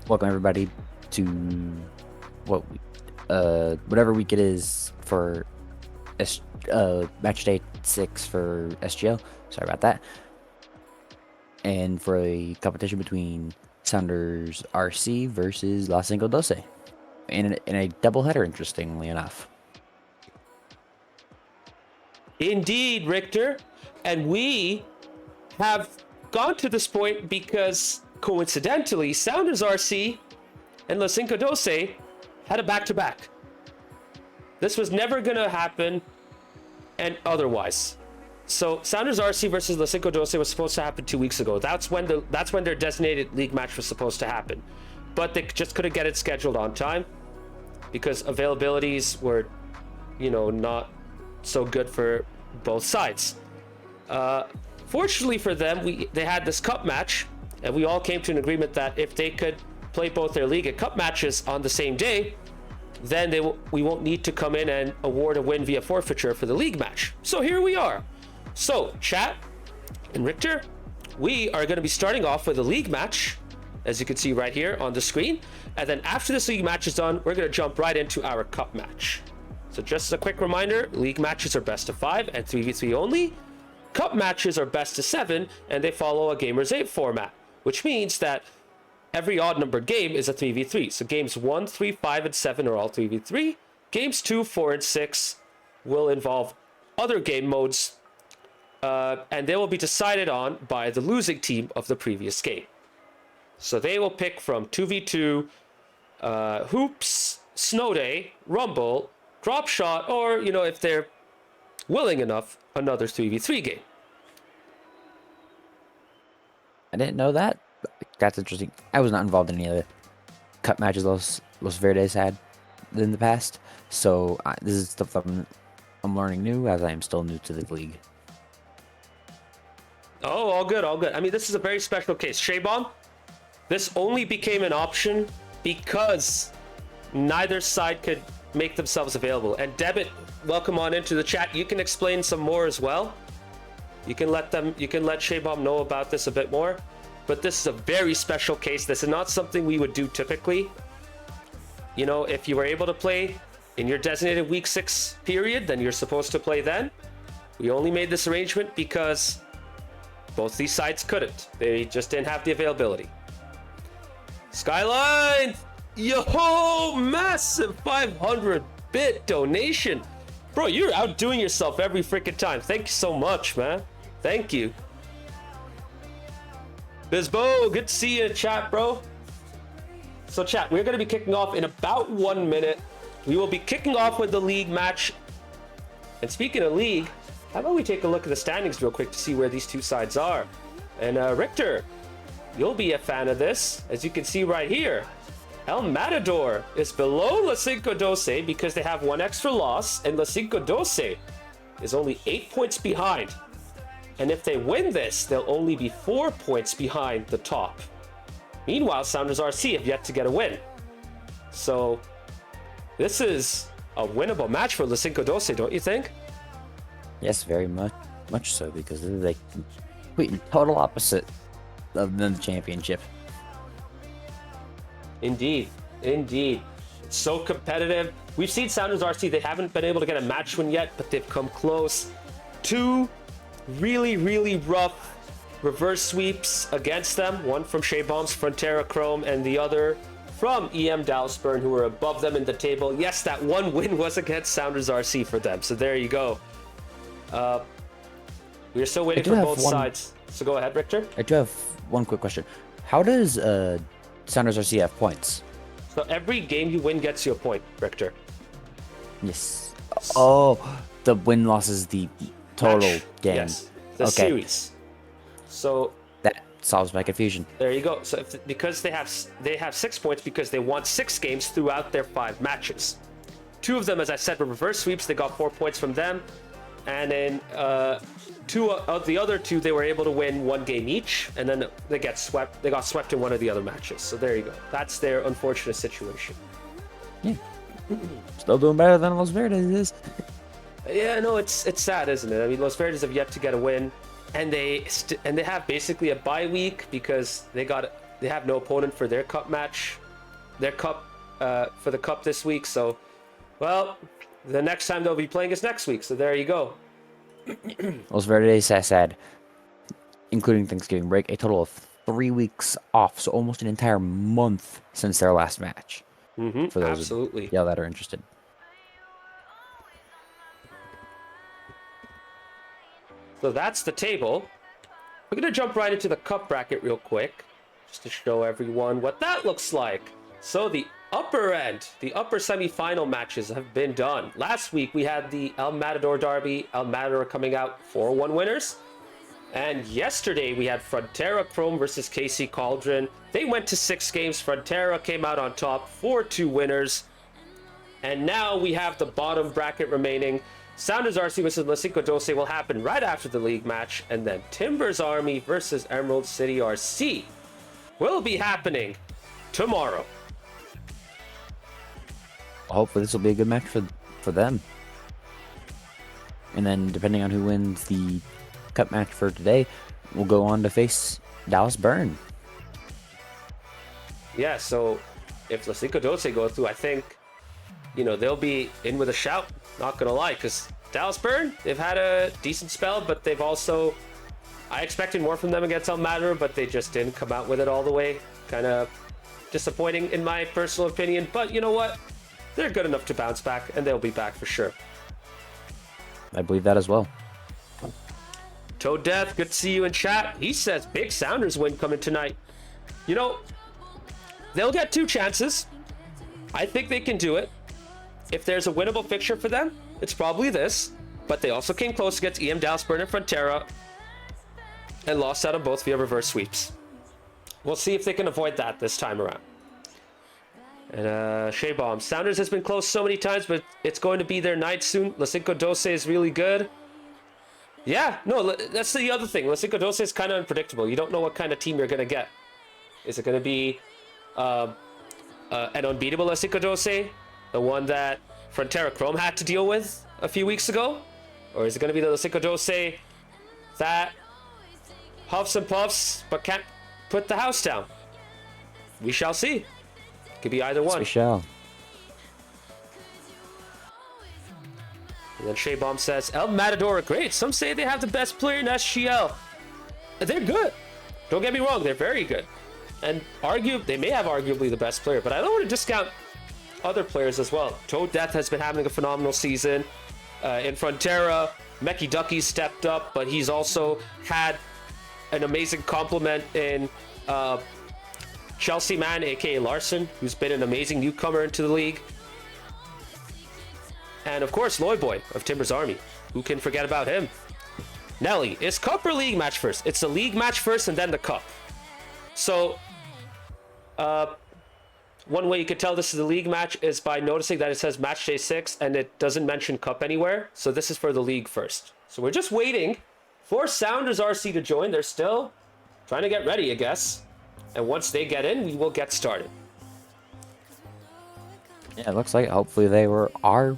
Welcome everybody to what whatever week it is for match day 6 for SGL. Sorry about that. And for a competition between Sounders RC versus LaCinco12 in a doubleheader, interestingly enough. Indeed, Richter. And we have gone to this point because, coincidentally, Sounders RC and LaCinco12 had a back-to-back. This was never going to happen and otherwise. So Sounders RC versus LaCinco12 was supposed to happen 2 weeks ago. That's when their designated league match was supposed to happen. But they just couldn't get it scheduled on time because availabilities were, not so good for both sides. Fortunately for them, they had this cup match, and we all came to an agreement that if they could play both their league and cup matches on the same day, then we won't need to come in and award a win via forfeiture for the league match. So here we are. So chat and Richter, we are going to be starting off with a league match, as you can see right here on the screen. And then after this league match is done, we're going to jump right into our cup match. So just as a quick reminder, league matches are best of 5 and 3v3 only. Cup matches are best of 7 and they follow a Gamers 8 format, which means that every odd numbered game is a 3v3. So games 1, 3, 5, and 7 are all 3v3. Games 2, 4, and 6 will involve other game modes, and they will be decided on by the losing team of the previous game. So they will pick from 2v2, hoops, snow day, rumble, drop shot, or, if they're willing enough, another 3v3 game. I didn't know that. That's interesting. I was not involved in any of the cup matches Los Verdes had in the past, so this is stuff I'm learning new as I am still new to the league. Oh, all good, all good. I mean, this is a very special case. Shaybomb, this only became an option because neither side could make themselves available. And Debit, welcome on into the chat. You can explain some more as well. You can let Shaybomb know about this a bit more. But this is a very special case. This is not something we would do typically. If you were able to play in your designated week 6 period, then you're supposed to play then. We only made this arrangement because both these sides couldn't. They just didn't have the availability. Skyline! Yo, massive 500-bit donation. Bro, you're outdoing yourself every freaking time. Thank you so much, man. Thank you. Bizbo, good to see you in chat, bro. So chat, we're going to be kicking off in about 1 minute. We will be kicking off with the league match. And speaking of league, how about we take a look at the standings real quick to see where these two sides are. And Richter, you'll be a fan of this. As you can see right here, El Matador is below LaCinco12 because they have one extra loss, and LaCinco12 is only 8 points behind. And if they win this, they'll only be 4 points behind the top. Meanwhile, Sounders RC have yet to get a win. So this is a winnable match for LaCinco12, don't you think? Yes, very much so, because this is a complete and total opposite of the championship. Indeed. It's so competitive. We've seen Sounders RC, they haven't been able to get a match win yet, but they've come close. 2 really, really rough reverse sweeps against them. One from Shaybomb's Frontera Chrome and the other from EM Dalsburn, who were above them in the table. Yes, that one win was against Sounders RC for them. So there you go. We're still waiting for both sides. So go ahead, Richter. I do have one quick question. How does Sounders RC have points? So every game you win gets you a point, Richter. Yes. Oh, the win-loss is the total game. Yes, the series. So that solves my confusion. There you go. So because they have 6 points because they won 6 games throughout their 5 matches. 2 of them, as I said, were reverse sweeps. They got 4 points from them, and then 2 of the other 2 they were able to win 1 game each, and then they got swept in one of the other matches. So there you go. That's their unfortunate situation. Yeah. Still doing better than Los Verdes is. Yeah, no, it's sad, isn't it? I mean, Los Verdes have yet to get a win, and they have basically a bye week because they got They have no opponent for their cup match, for the cup this week. So, well, the next time they'll be playing is next week. So there you go. Los Verdes has had, including Thanksgiving break, a total of 3 weeks off. So almost an entire month since their last match. For those Absolutely. that are interested. So that's the table. We're going to jump right into the cup bracket real quick, just to show everyone what that looks like. So the upper end, the upper semi-final matches have been done. Last week, we had the El Matador Derby. El Matador coming out 4-1 winners. And yesterday, we had Frontera Chrome versus KC Cauldron. They went to 6 games. Frontera came out on top, 4-2 winners. And now we have the bottom bracket remaining. Sounders RC versus LaCinco12 will happen right after the league match. And then Timbers Army versus Emerald City RC will be happening tomorrow. Hopefully this will be a good match for them. And then depending on who wins the cup match for today, we'll go on to face Dallas Burn. Yeah, so if LaCinco12 go through, I think, they'll be in with a shout. Not gonna lie, because Dallas Burn, they've had a decent spell, but they've also, I expected more from them against El Matador, but they just didn't come out with it all the way. Kind of disappointing in my personal opinion, but you know what? They're good enough to bounce back, and they'll be back for sure. I believe that as well. Toad Death, good to see you in chat. He says big Sounders win coming tonight. They'll get 2 chances. I think they can do it. If there's a winnable fixture for them, it's probably this. But they also came close against EM Dallas Burn and Frontera and lost out on both via reverse sweeps. We'll see if they can avoid that this time around. And Shea Bomb, Sounders has been close so many times, but it's going to be their night soon. LaCinco12 is really good. Yeah, no, that's the other thing. LaCinco12 is kind of unpredictable. You don't know what kind of team you're going to get. Is it going to be an unbeatable LaCinco12? The one that Frontera Chrome had to deal with a few weeks ago? Or is it going to be the LaCinco12 that huffs and puffs but can't put the house down? We shall see. Could be either one. Yes, we shall. And then Shea Bomb says, El Matador are great. Some say they have the best player in SGL. They're good. Don't get me wrong, they're very good. And they may have arguably the best player, but I don't want to discount other players as well. Toad Death has been having a phenomenal season. In Frontera, Mecky Ducky stepped up, but he's also had an amazing compliment in Chelsea Man, aka Larson, who's been an amazing newcomer into the league. And of course, Loy Boy of Timbers Army. Who can forget about him? Nelly, is cup or league match first? It's the league match first and then the cup. So, one way you could tell this is a league match is by noticing that it says match day 6 and it doesn't mention cup anywhere. So this is for the league first. So we're just waiting for Sounders RC to join. They're still trying to get ready, I guess. And once they get in, we will get started. Yeah, it looks like hopefully they are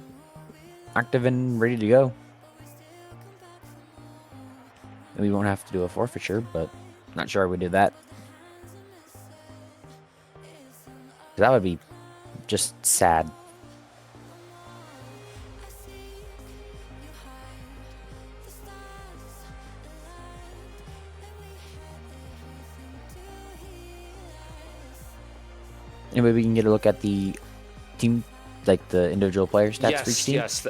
active and ready to go. And we won't have to do a forfeiture, but not sure we do that. That would be just sad. Anyway, we can get a look at the team, like the individual player stats for each team. Yes.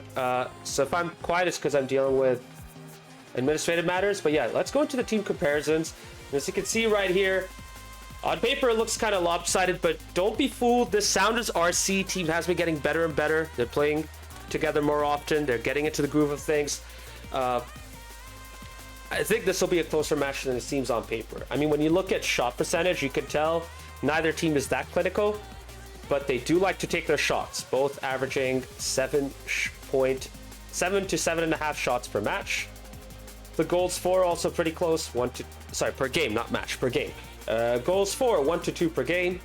So if I'm quiet, it's because I'm dealing with administrative matters. But yeah, let's go into the team comparisons. As you can see right here, on paper, it looks kind of lopsided, but don't be fooled. This Sounders RC team has been getting better and better. They're playing together more often. They're getting into the groove of things. I think this will be a closer match than it seems on paper. I mean, when you look at shot percentage, you can tell neither team is that clinical, but they do like to take their shots, both averaging 7 to 7.5 shots per match. The goals for also pretty close, per game, not match, per game. Goals for 1 to 2 per game.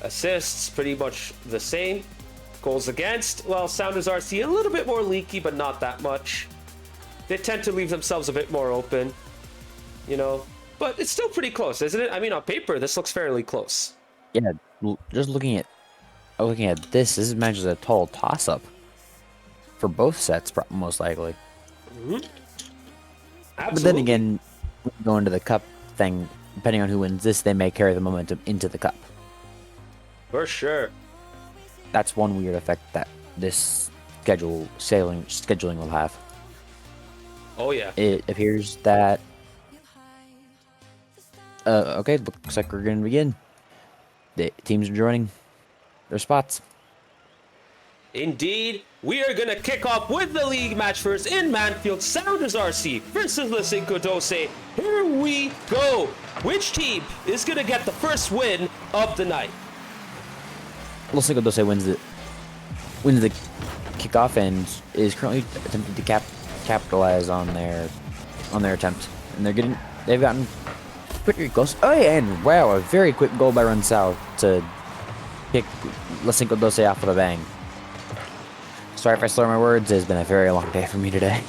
Assists pretty much the same. Goals against, well, Sounders RC a little bit more leaky, but not that much. They tend to leave themselves a bit more open. but it's still pretty close, isn't it? I mean, on paper, this looks fairly close. Yeah, just looking at this match is a total toss-up for both sets, most likely. Absolutely. But then again, going to the cup thing, depending on who wins this, they may carry the momentum into the cup. For sure. That's one weird effect that this scheduling will have. Oh yeah. It appears that okay, looks like we're gonna begin. The teams are joining their spots. Indeed, we are going to kick off with the league match first in Manfield. Sounders RC versus LaCinco12. Here we go. Which team is going to get the first win of the night? LaCinco12 wins the kickoff and is currently attempting to capitalize on their attempt. And they've gotten pretty close. Oh yeah, and wow, a very quick goal by Runsal to kick LaCinco12 off with a bang. Sorry if I slur my words, it's been a very long day for me today.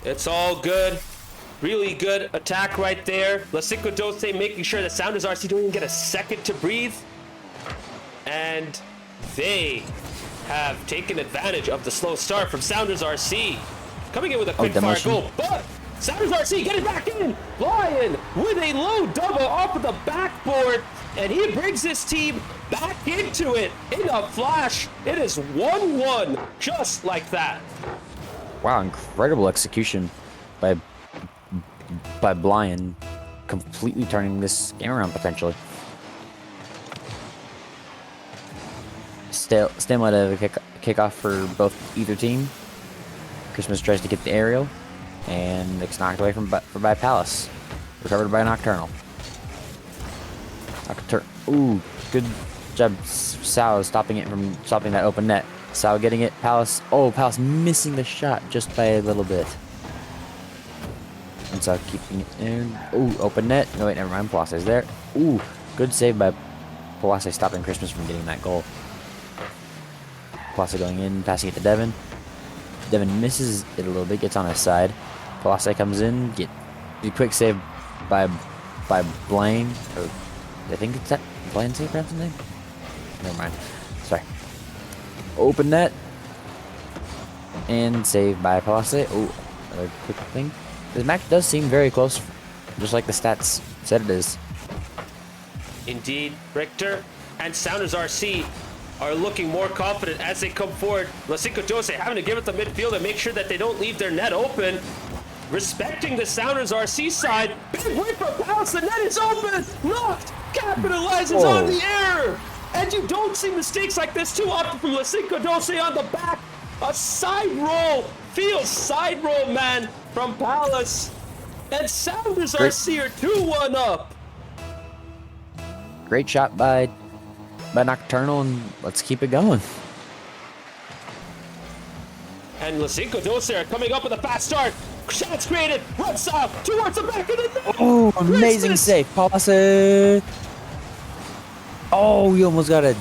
It's all good. Really good attack right there. LaCinco12 making sure that Sounders RC don't even get a second to breathe. And they have taken advantage of the slow start from Sounders RC. Coming in with a quick fire goal, but Sounders RC getting back in. Lion with a low double off of the backboard. And he brings his team back into it in a flash. It is 1-1, just like that. Wow, incredible execution by Blian, completely turning this game around potentially. Stalemate of a kickoff for both team. Christmas tries to get the aerial, and it's knocked away by Palace. Recovered by Nocturnal. Ooh, good job, Sal, stopping that open net. Sal getting it. Palace. Oh, Palace missing the shot just by a little bit. And Sal keeping it in. Ooh, open net. No, wait, never mind. Palace's there. Ooh, good save by Palace, stopping Christmas from getting that goal. Palace going in, passing it to Devin. Devin misses it a little bit, gets on his side. Palace comes in, get a quick save by Blaine. Or I think it's that Blaine save pronounced his name? Never mind. Sorry. Open net. And save by Palace. Oh, another quick thing. This match does seem very close, just like the stats said it is. Indeed, Richter and Sounders RC are looking more confident as they come forward. LaCinco12 having to give it the midfield and make sure that they don't leave their net open. Respecting the Sounders RC side. Big win for Palace. The net is open. Knocked. Capitalizes on the error. And you don't see mistakes like this too often from LaCinco12 on the back. A side roll. Feels side roll, man, from Palace. And Sounders RC are 2-1 up. Great shot by Nocturnal, and let's keep it going. And LaCinco12 are coming up with a fast start. Chance created. Runs out towards the back of the net. Oh, amazing save. Palace. Oh, we almost got a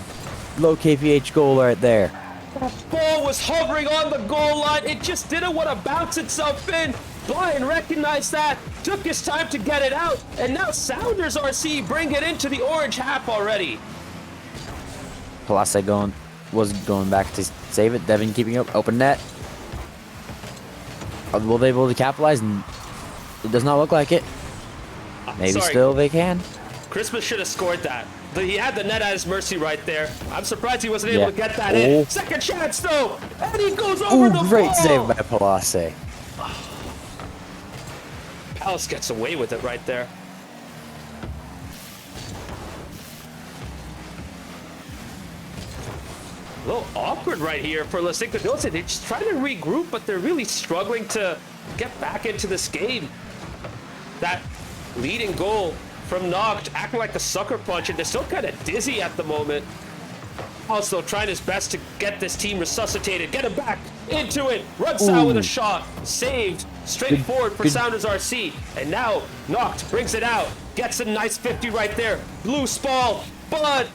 low KPH goal right there. That ball was hovering on the goal line. It just didn't want to bounce itself in. Brian recognized that, took his time to get it out, and now Sounders RC bring it into the orange half already. Palace was going back to save it. Devin keeping up. Open net. Will they be able to capitalize? It does not look like it. Maybe still they can. Christmas should have scored that. He had the net at his mercy right there. I'm surprised he wasn't able to get that in. Second chance though, and he goes over the great ball. Save by Palace. Palace gets away with it right there. A little awkward right here for LaCinco12. They're just trying to regroup, but they're really struggling to get back into this game. That leading goal from Noct acting like a sucker punch, and they're still kind of dizzy at the moment. Also trying his best to get this team resuscitated. Get him back into it. Runs out with a shot. Saved. Straightforward for Sounders RC. And now Noct brings it out. Gets a nice 50 right there. Loose ball. But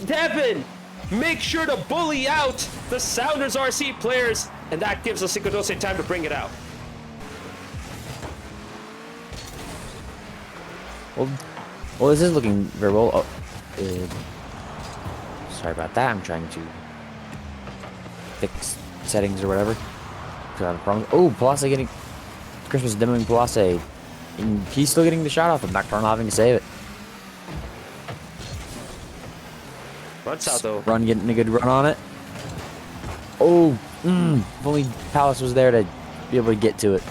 Devin, make sure to bully out the Sounders RC players. And that gives LaCinco12 time to bring it out. Well, well, this is looking very well. Oh, sorry about that. I'm trying to fix settings or whatever. Oh, Palace getting Christmas demoing Palace. And he's still getting the shot off, and Nocturnal having to save it. Runs out though. Run getting a good run on it. Oh, if only Palace was there to be able to get to it.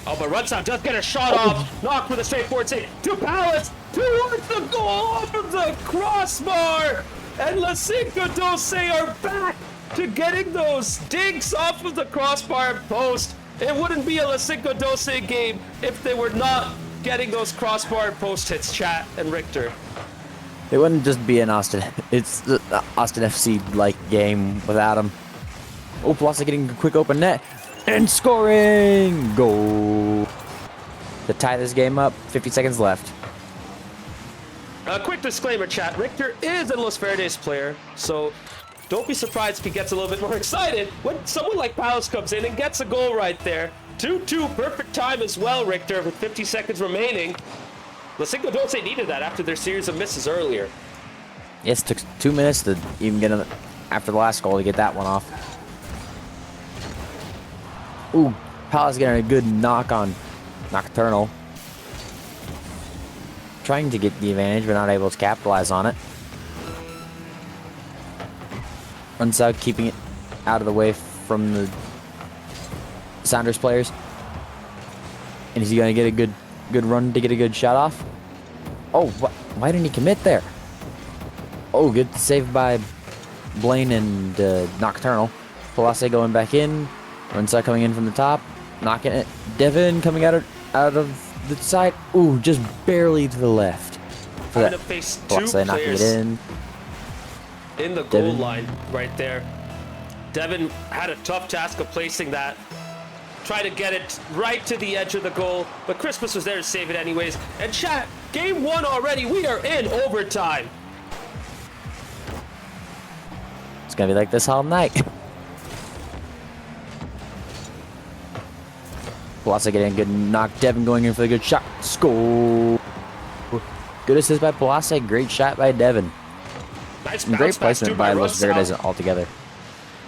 Oh, but Runsound does get a shot off. Knocked with a straightforward save to Palace. Towards the goal off of the crossbar. And LaCinco12 are back to getting those digs off of the crossbar post. It wouldn't be a LaCinco12 game if they were not getting those crossbar post hits, chat and Richter. It wouldn't just be an Austin. It's the Austin FC-like game without him. Oh, Palazzo getting a quick open net. And scoring! Goal. To tie this game up, 50 seconds left. A quick disclaimer, chat. Richter is a Los Verdes player, so don't be surprised if he gets a little bit more excited when someone like Palace comes in and gets a goal right there. 2-2, perfect time as well, Richter, with 50 seconds remaining. LaCinco12 needed that after their series of misses earlier. Yes, it took 2 minutes to even get after the last goal to get that one off. Ooh, Palace getting a good knock on Nocturnal. Trying to get the advantage, but not able to capitalize on it. Runs out, keeping it out of the way from the Sounders players. And is he going to get a good run to get a good shot off? Oh, why didn't he commit there? Oh, good save by Blaine and Nocturnal. Palace going back in. Runside coming in from the top, knocking it. Devin coming out of the side. Ooh, just barely to the left. For Trying that. to face two Palace knocking it players in. the goal line right there. Devin had a tough task of placing that. Try to get it right to the edge of the goal, but Christmas was there to save it anyways. And chat, game one already. We are in overtime. It's gonna be like this all night. Palace getting a good knock. Devin going in for the good shot. Score. Good assist by Palace. Great shot by Devin. Nice And great placement by Los Verdes altogether.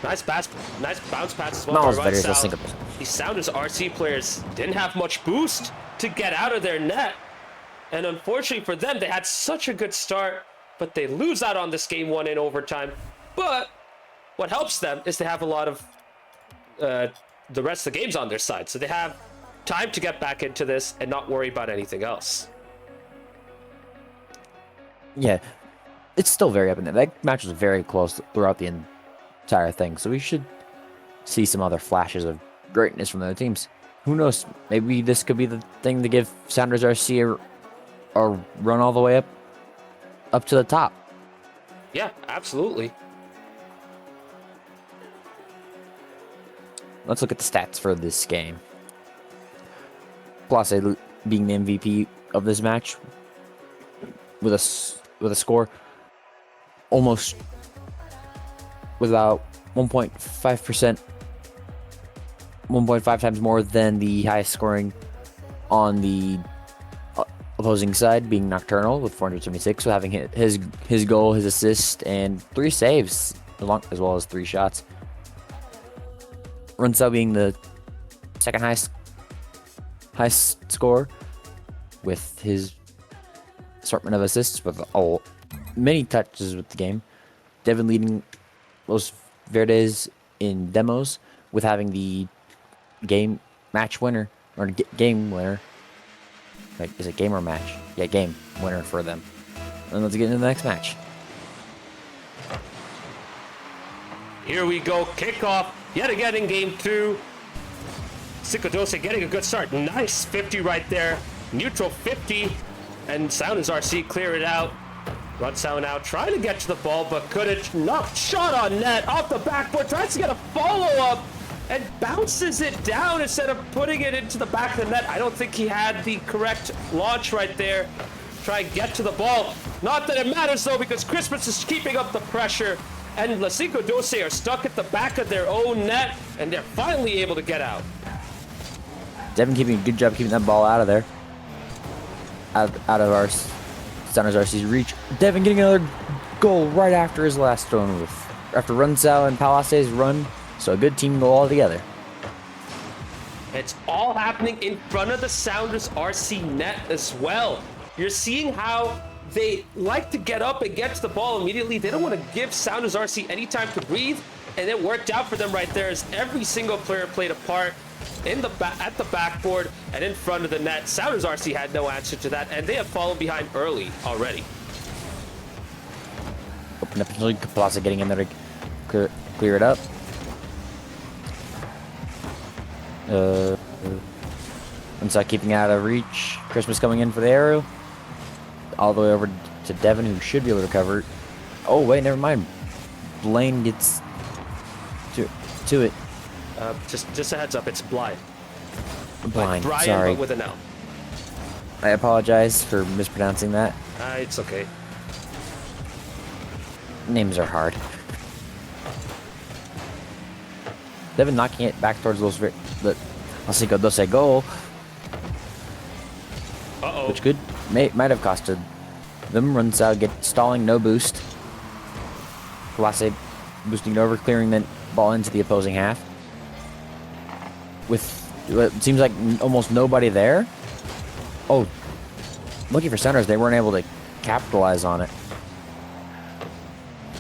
Nice bounce pass as well. No, by Los Verdes, Runsell. LaCinco12. These Sounders RC players didn't have much boost to get out of their net. And unfortunately for them, they had such a good start, but they lose out on this game one in overtime. But what helps them is they have a lot of the rest of the games on their side. So they have time to get back into this and not worry about anything else. Yeah, it's still very up in there. That match was very close throughout the entire thing. So we should see some other flashes of greatness from the other teams. Who knows? Maybe this could be the thing to give Sounders RC a run all the way up to the top. Yeah, absolutely. Let's look at the stats for this game. Place being the MVP of this match with a score almost with about 1.5%, 1.5 times more than the highest scoring on the opposing side, being Nocturnal with 476, with having hit his goal, his assist, and 3 saves, as well as 3 shots. Runsell being the second highest score with his assortment of assists with many touches with the game. Devin leading Los Verdes in demos with having the game match winner or game winner. Like, is it game or match? Yeah, game winner for them. And let's get into the next match. Here we go, kickoff yet again in game 2. LaCinco12 getting a good start. Nice 50 right there. Neutral 50. And Sounders RC clear it out. Runsell now trying to get to the ball, but couldn't. Knocked shot on net off the backboard. Tries to get a follow-up and bounces it down instead of putting it into the back of the net. I don't think he had the correct launch right there. Try and get to the ball. Not that it matters though, because Christmas is keeping up the pressure. And LaCinco12 are stuck at the back of their own net, and they're finally able to get out. Devin keeping a good job keeping that ball out of there. out of our Sounders RC's reach. Devin getting another goal right after his last one after Runsau and Palace's run. So a good team goal all together. It's all happening in front of the Sounders RC net as well. You're seeing how they like to get up and get to the ball immediately. They don't want to give Sounders RC any time to breathe, and it worked out for them right there as every single player played a part at the backboard and in front of the net. Sounders RC had no answer to that, and they have fallen behind early already. Open up potentially. Plaza getting in there to clear it up. Inside keeping out of reach. Christmas coming in for the arrow. All the way over to Devin, who should be able to cover it. Oh, wait, never mind. Blaine gets to it. Just a heads up, it's Blind. Blind, Brian, sorry. but with an L. I apologize for mispronouncing that. It's okay. Names are hard. Devin knocking it back towards those. LaCinco12 goal. Uh-oh. Which might have costed them. Runsau stalling, no boost. Place boosting it over, clearing the ball into the opposing half. With what seems like almost nobody there. Oh, looking for centers, they weren't able to capitalize on it.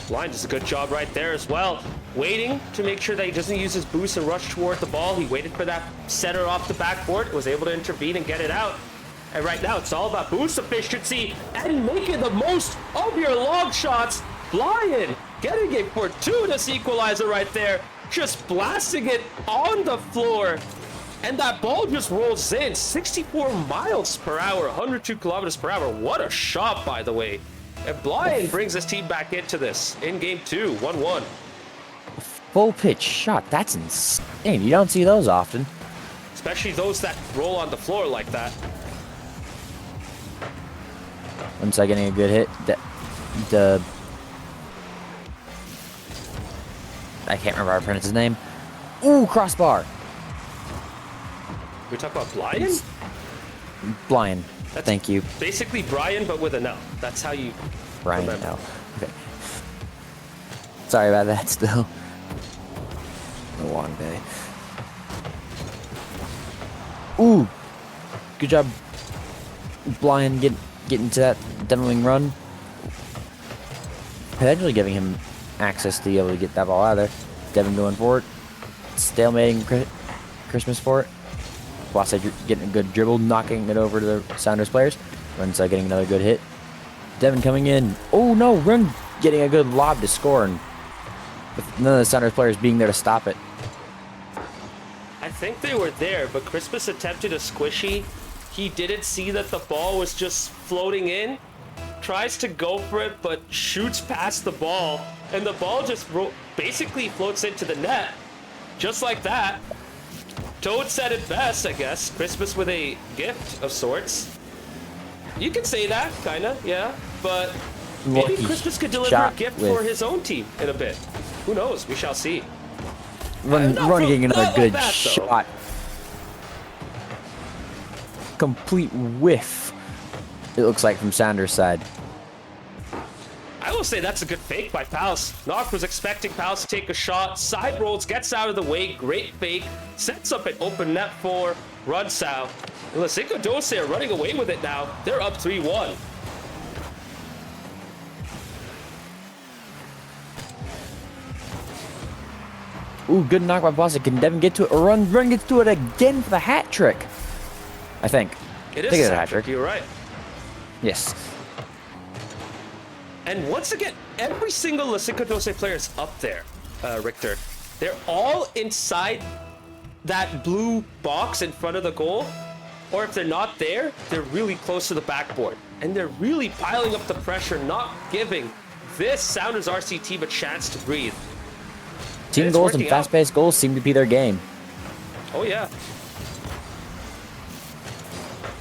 Blind does a good job right there as well. Waiting to make sure that he doesn't use his boost and rush toward the ball. He waited for that setter off the backboard, was able to intervene and get it out. And right now, it's all about boost efficiency and making the most of your long shots. Blind getting a fortuitous equalizer right there. Just blasting it on the floor. And that ball just rolls in. 64 miles per hour, 102 kilometers per hour. What a shot, by the way. And Blind brings his team back into this in game 2, 1-1. Full pitch shot. That's insane. You don't see those often. Especially those that roll on the floor like that. Runsau getting a good hit. I can't remember how to pronounce his name. Ooh, crossbar. We talk about Blind? Blind. That's Thank you. Basically Brian, but with an L. That's how you Brian remember. L. Okay. Sorry about that still. A long day. Ooh. Good job. Blind getting to that demoing run. Potentially giving him access to be able to get that ball out of there. Devin going for it. Stalemating Christmas for it. Blasa getting a good dribble, knocking it over to the Sounders players. Runsau getting another good hit. Devin coming in. Oh no, Run getting a good lob to score, and with none of the Sounders players being there to stop it. I think they were there, but Christmas attempted a squishy. He didn't see that the ball was just floating in. Tries to go for it, but shoots past the ball, and the ball just basically floats into the net. Just like that. Toad said it best, I guess. Christmas with a gift of sorts. You could say that, kinda, yeah. But maybe Lucky Christmas could deliver a shot gift with- for his own team in a bit. Who knows? We shall see. Run getting another not good like that, though. shot. Complete whiff, it looks like, from Sounders' side. I will say that's a good fake by Pals. Nock was expecting Pals to take a shot. Side rolls, gets out of the way. Great fake. Sets up an open net for Runsau. And LaCinco12 are running away with it now. They're up 3-1. Ooh, good knock by Blasa. Can Devin get to it? Or Run gets to it again for the hat trick. I think. It I is think it's a a hat trick. You're right. Yes. And once again, every single LaCinco12 player is up there, Richter. They're all inside that blue box in front of the goal. Or if they're not there, they're really close to the backboard. And they're really piling up the pressure, not giving this Sounders RC team a chance to breathe. Team it's goals and working out. fast-paced goals seem to be their game. Oh, yeah.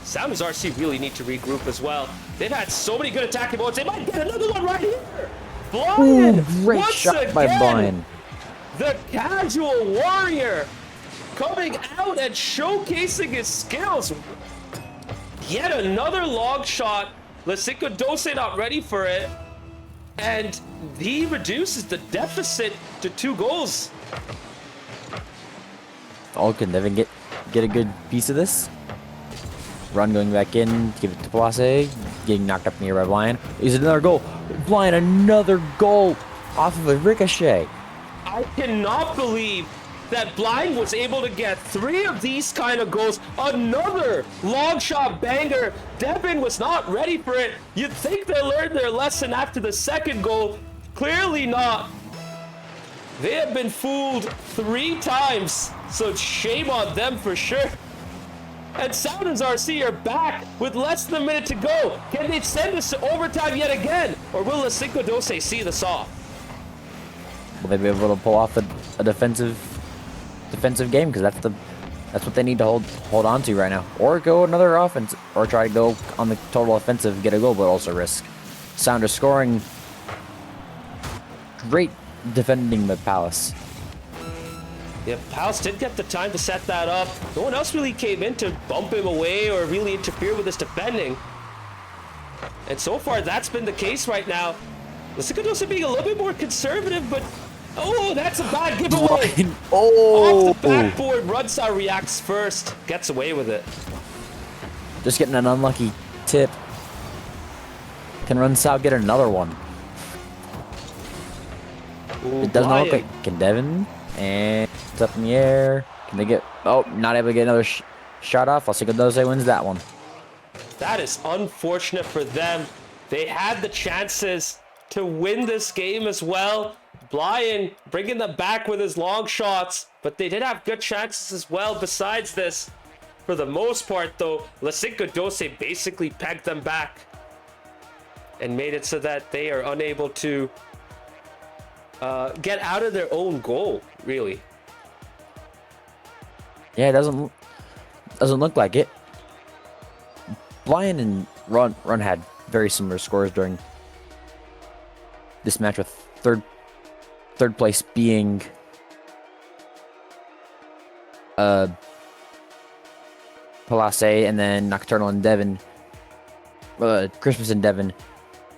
Sounders RC really need to regroup as well. They've had so many good attacking moments. They might get another one right here. Blind, Ooh, great once shot again, by Blind. the casual warrior coming out and showcasing his skills. Yet another long shot. LaCinco12 not ready for it. And he reduces the deficit to 2 goals. Oh, can Devin get a good piece of this? Run going back in, give it to Place, getting knocked up near by Blind. Is it another goal? Blind, another goal off of a ricochet. I cannot believe that Blind was able to get 3 of these kind of goals. Another long shot banger. Devin was not ready for it. You'd think they learned their lesson after the second goal. Clearly not. They have been fooled 3 times, so shame on them for sure. And Sounders RC are back with less than a minute to go. Can they send us to overtime yet again? Or will LaCinco12 see this off? Will they be able to pull off a defensive game? Because that's what they need to hold on to right now. Or go another offense, or try to go on the total offensive, get a goal, but also risk. Sounders scoring. Great defending the Palace. Yeah, Palace did get the time to set that up. No one else really came in to bump him away or really interfere with his defending. And so far, that's been the case right now. LaCinco12 being a little bit more conservative, but oh, that's a bad giveaway. Oh, off the backboard, Rudsau reacts first, gets away with it. Just getting an unlucky tip. Can Rudsau get another one? Ooh, It doesn't look like. Can Devin? And it's up in the air. Can they get? Oh, not able to get another shot off. LaCinco12 wins that one. That is unfortunate for them. They had the chances to win this game as well. Blyan bringing them back with his long shots, but they did have good chances as well besides this. For the most part, though, LaCinco12 basically pegged them back and made it so that they are unable to get out of their own goal, really. Yeah, it doesn't look like it. Blyan and Run had very similar scores during this match, with third place being Palace, and then Nocturnal and Devon, Christmas and Devon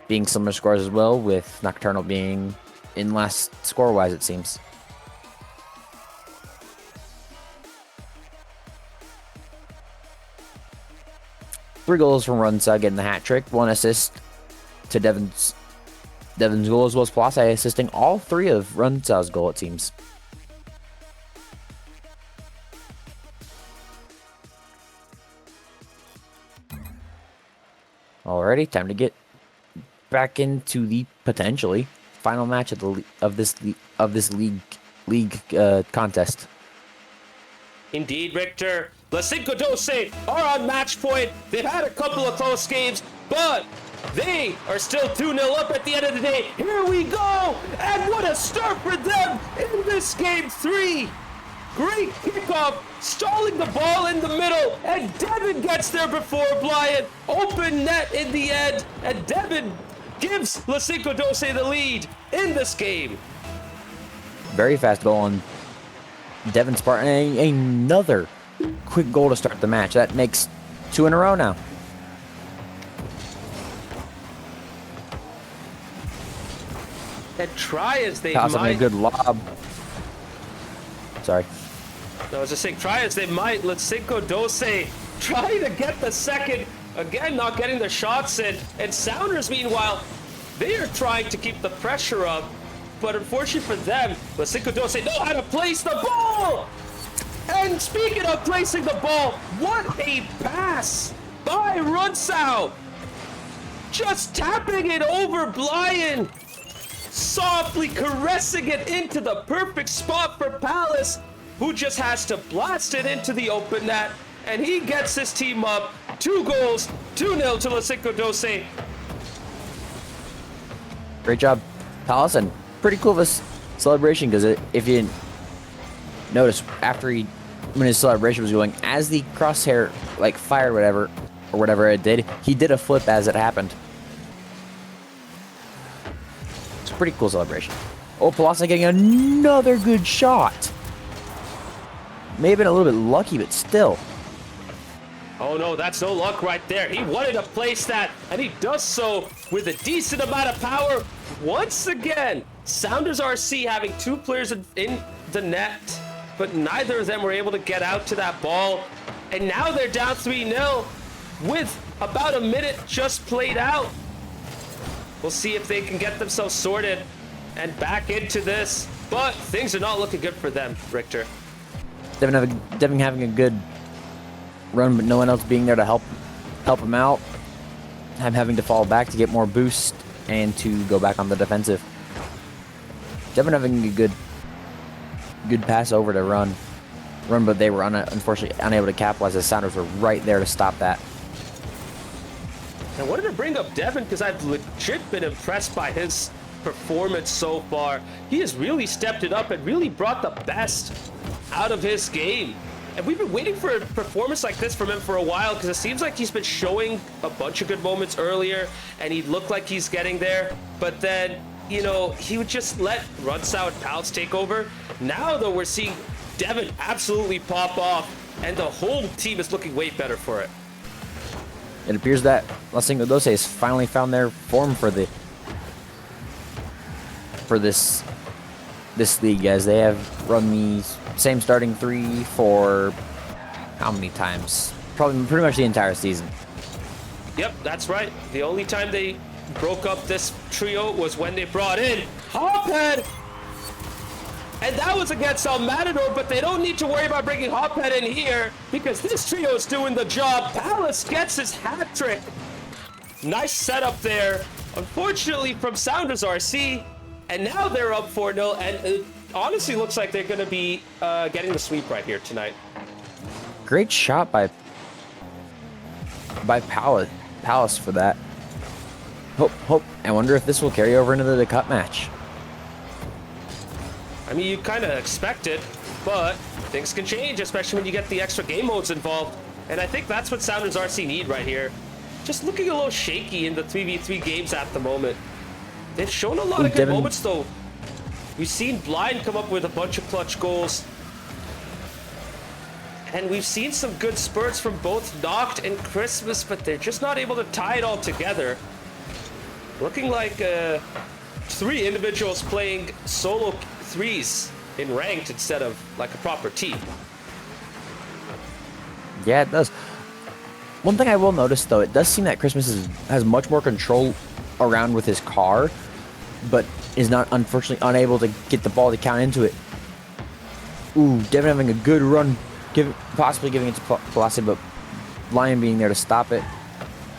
being similar scores as well, with Nocturnal being in last score-wise, it seems. Three goals from Runside getting the hat trick, 1 assist to Devon's goal, as well as Place assisting all 3 of Runside's goal, it seems. Alrighty, time to get back into the potentially final match of this league contest. Indeed, Richter. LaCinco12 are on match point. They've had a couple of close games, but they are still 2-0 up at the end of the day. Here we go! And what a start for them in this game 3. Great kickoff, stalling the ball in the middle, and Devin gets there before Blyan. Open net in the end, and Devin gives LaCinco12 the lead in this game. Very fast goal on Devon's part, and another quick goal to start the match. That makes 2 in a row now. And try as they Toss might. a good lob. Sorry. I was just saying, try as they might, LaCinco12 trying to get the second. Again, not getting the shots in. And Sounders, meanwhile, they are trying to keep the pressure up. But unfortunately for them, LaCinco12 know how to place the ball! And speaking of placing the ball, what a pass by Rudsau! Just tapping it over Blyan. Softly caressing it into the perfect spot for Palace, who just has to blast it into the open net. And he gets his team up 2 goals, 2-0 to LaCinco12. Great job, Palace, and pretty cool of a celebration, because if you didn't notice, when his celebration was going, as the crosshair fired whatever it did, he did a flip as it happened. It's a pretty cool celebration. Oh, Palasa getting another good shot. May have been a little bit lucky, but still. Oh no, that's no luck right there. He wanted to place that, and he does so with a decent amount of power. Once again, Sounders RC having 2 players in the net, but neither of them were able to get out to that ball. And now they're down 3-0 with about a minute just played out. We'll see if they can get themselves sorted and back into this, but things are not looking good for them, Richter. Devin having a good run, but no one else being there to help him out. I'm having to fall back to get more boost and to go back on the defensive. Devin having a good pass over to run, but they were unfortunately unable to capitalize. The Sounders were right there to stop that. I wanted to bring up Devin because I've legit been impressed by his performance so far. He has really stepped it up and really brought the best out of his game. And we've been waiting for a performance like this from him for a while because it seems like he's been showing a bunch of good moments earlier and he looked like he's getting there. But then, you know, he would just let Runsow and Pals take over. Now, though, we're seeing Devin absolutely pop off and the whole team is looking way better for it. It appears that LaCinco12 has finally found their form for this league, as they have run the same starting 3 for how many times? Probably pretty much the entire season. Yep, that's right. The only time they broke up this trio was when they brought in Hophead. And that was against El Matador, but they don't need to worry about bringing Hophead in here because this trio is doing the job. Palace gets his hat trick. Nice setup there. Unfortunately from Sounders RC. And now they're up 4-0. And it honestly looks like they're going to be getting the sweep right here tonight. Great shot by Palace for that. Hope. I wonder if this will carry over into the cup match. I mean, you kind of expect it, but things can change, especially when you get the extra game modes involved. And I think that's what Sounders RC need right here. Just looking a little shaky in the 3v3 games at the moment. They've shown a lot of good moments, though. We've seen Blind come up with a bunch of clutch goals. And we've seen some good spurts from both Noct and Christmas, but they're just not able to tie it all together. Looking like 3 individuals playing solo 3s in ranked instead of like a proper team. Yeah, it does. One thing I will notice, though, it does seem that Christmas has much more control around with his car, but is not, unfortunately, unable to get the ball to count into it. Ooh, Devin having a good run, possibly giving it to Palazzi, but Lion being there to stop it,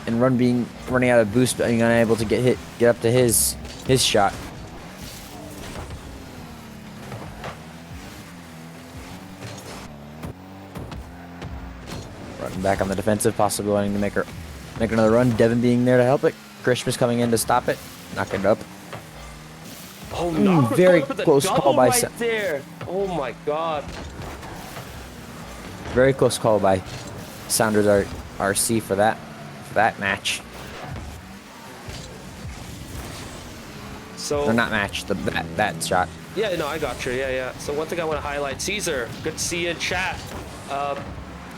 and running out of boost, being unable to get up to his shot. Running back on the defensive, possibly wanting to make another run. Devin being there to help it. Christmas coming in to stop it, knocking it up. Oh, no! Very close call by right there. Oh my God! Very close call by Sounders RC for that match. So or not match, that shot. Yeah, no, I got you. Yeah. So one thing I want to highlight, Caesar, good to see you in chat.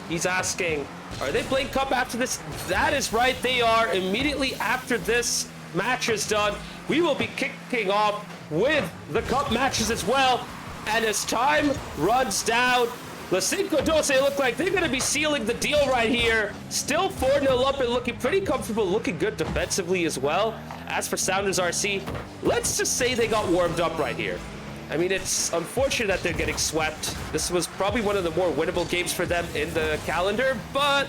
He's asking, are they playing Cup after this? That is right, they are. Immediately after this match is done, we will be kicking off with the Cup matches as well. And as time runs down, LaCinco12 look like they're going to be sealing the deal right here. Still 4-0 up and looking pretty comfortable, looking good defensively as well. As for Sounders RC, let's just say they got warmed up right here. I mean, it's unfortunate that they're getting swept. This was probably one of the more winnable games for them in the calendar, but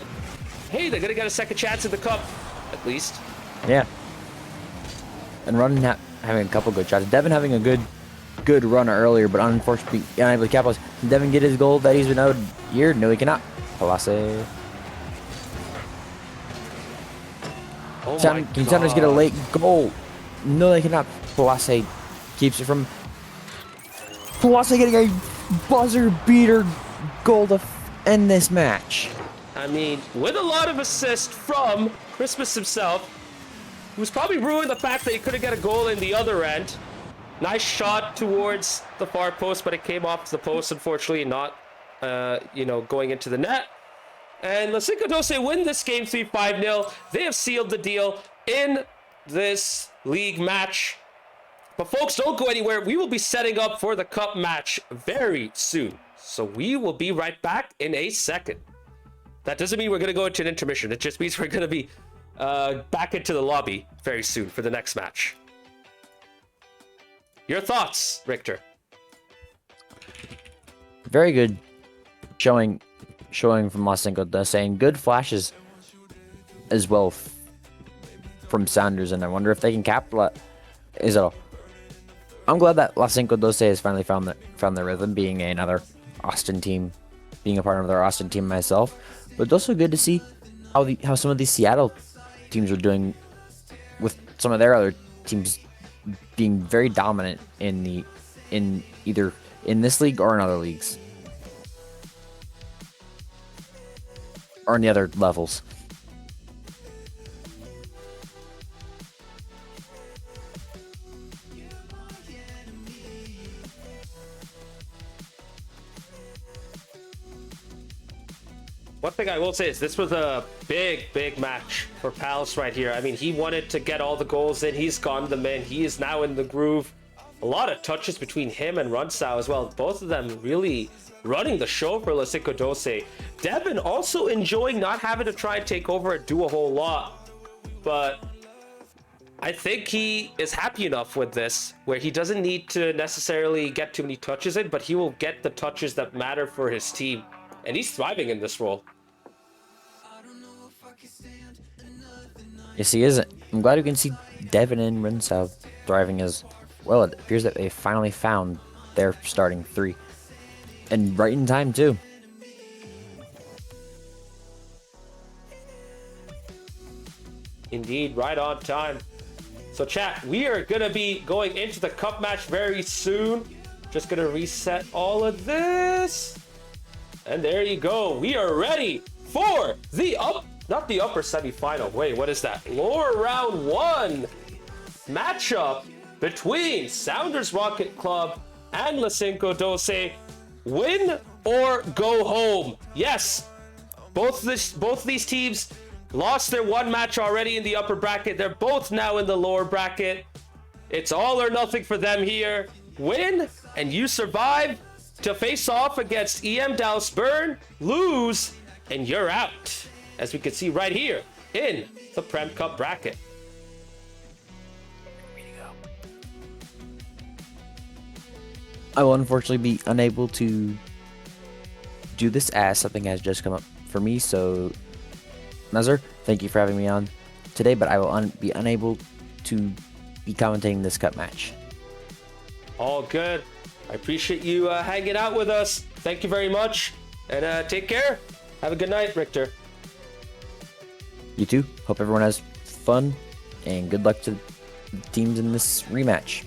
hey, they're going to get a second chance in the Cup, at least. Yeah. And Run having a couple good shots. Devin having a good run earlier, but unfortunately unable to capitalize. Can Devin get his goal that he's been out here? No, he cannot. Palase. Oh Can Sounders get a late goal? No, they cannot. Palase keeps it from... Palase getting a buzzer beater goal to end this match. I mean, with a lot of assists from Christmas himself, who's probably ruined the fact that he couldn't get a goal in the other end. Nice shot towards the far post, but it came off the post, unfortunately, not, going into the net. And LaCinco12 win this game 3-5-0. They have sealed the deal in this league match. But folks, don't go anywhere. We will be setting up for the cup match very soon. So we will be right back in a second. That doesn't mean we're going to go into an intermission. It just means we're going to be back into the lobby very soon for the next match. Your thoughts, Richter? Very good showing from LaCinco12, and good flashes as well from Sounders, and I wonder if they can capitalize it all. I'm glad that LaCinco12 has finally found their rhythm, being another Austin team, being a part of their Austin team myself. But it's also good to see how some of these Seattle teams are doing, with some of their other teams being very dominant in either in this league or in other leagues, or in the other levels. One thing I will say is this was a big match for Palace right here. I mean, he wanted to get all the goals in. He's gone them in. He is now in the groove. A lot of touches between him and Runsao as well. Both of them really running the show for LaCinco12. Devin also enjoying not having to try and take over and do a whole lot. But I think he is happy enough with this, where he doesn't need to necessarily get too many touches in, but he will get the touches that matter for his team. And he's thriving in this role. Yes, he is. I'm glad we can see Devin and Runsao thriving as well. It appears that they finally found their starting three, and right in time too. Indeed, right on time. So chat, we are going to be going into the cup match very soon. Just going to reset all of this. And there you go. We are ready for the not the upper semifinal. Wait, what is that? Lower round one matchup between Sounders Rocket Club and LaCinco12. Win or go home. Yes, both these teams lost their one match already in the upper bracket. They're both now in the lower bracket. It's all or nothing for them here. Win and you survive to face off against EM Dallas Burn. Lose and you're out, as we can see right here in the Prem Cup bracket. I will unfortunately be unable to do this as something has just come up for me. So, Nazar, thank you for having me on today, but I will be unable to be commentating this cup match. All good. I appreciate you hanging out with us. Thank you very much. And take care. Have a good night, Richter. You too. Hope everyone has fun, and good luck to the teams in this rematch.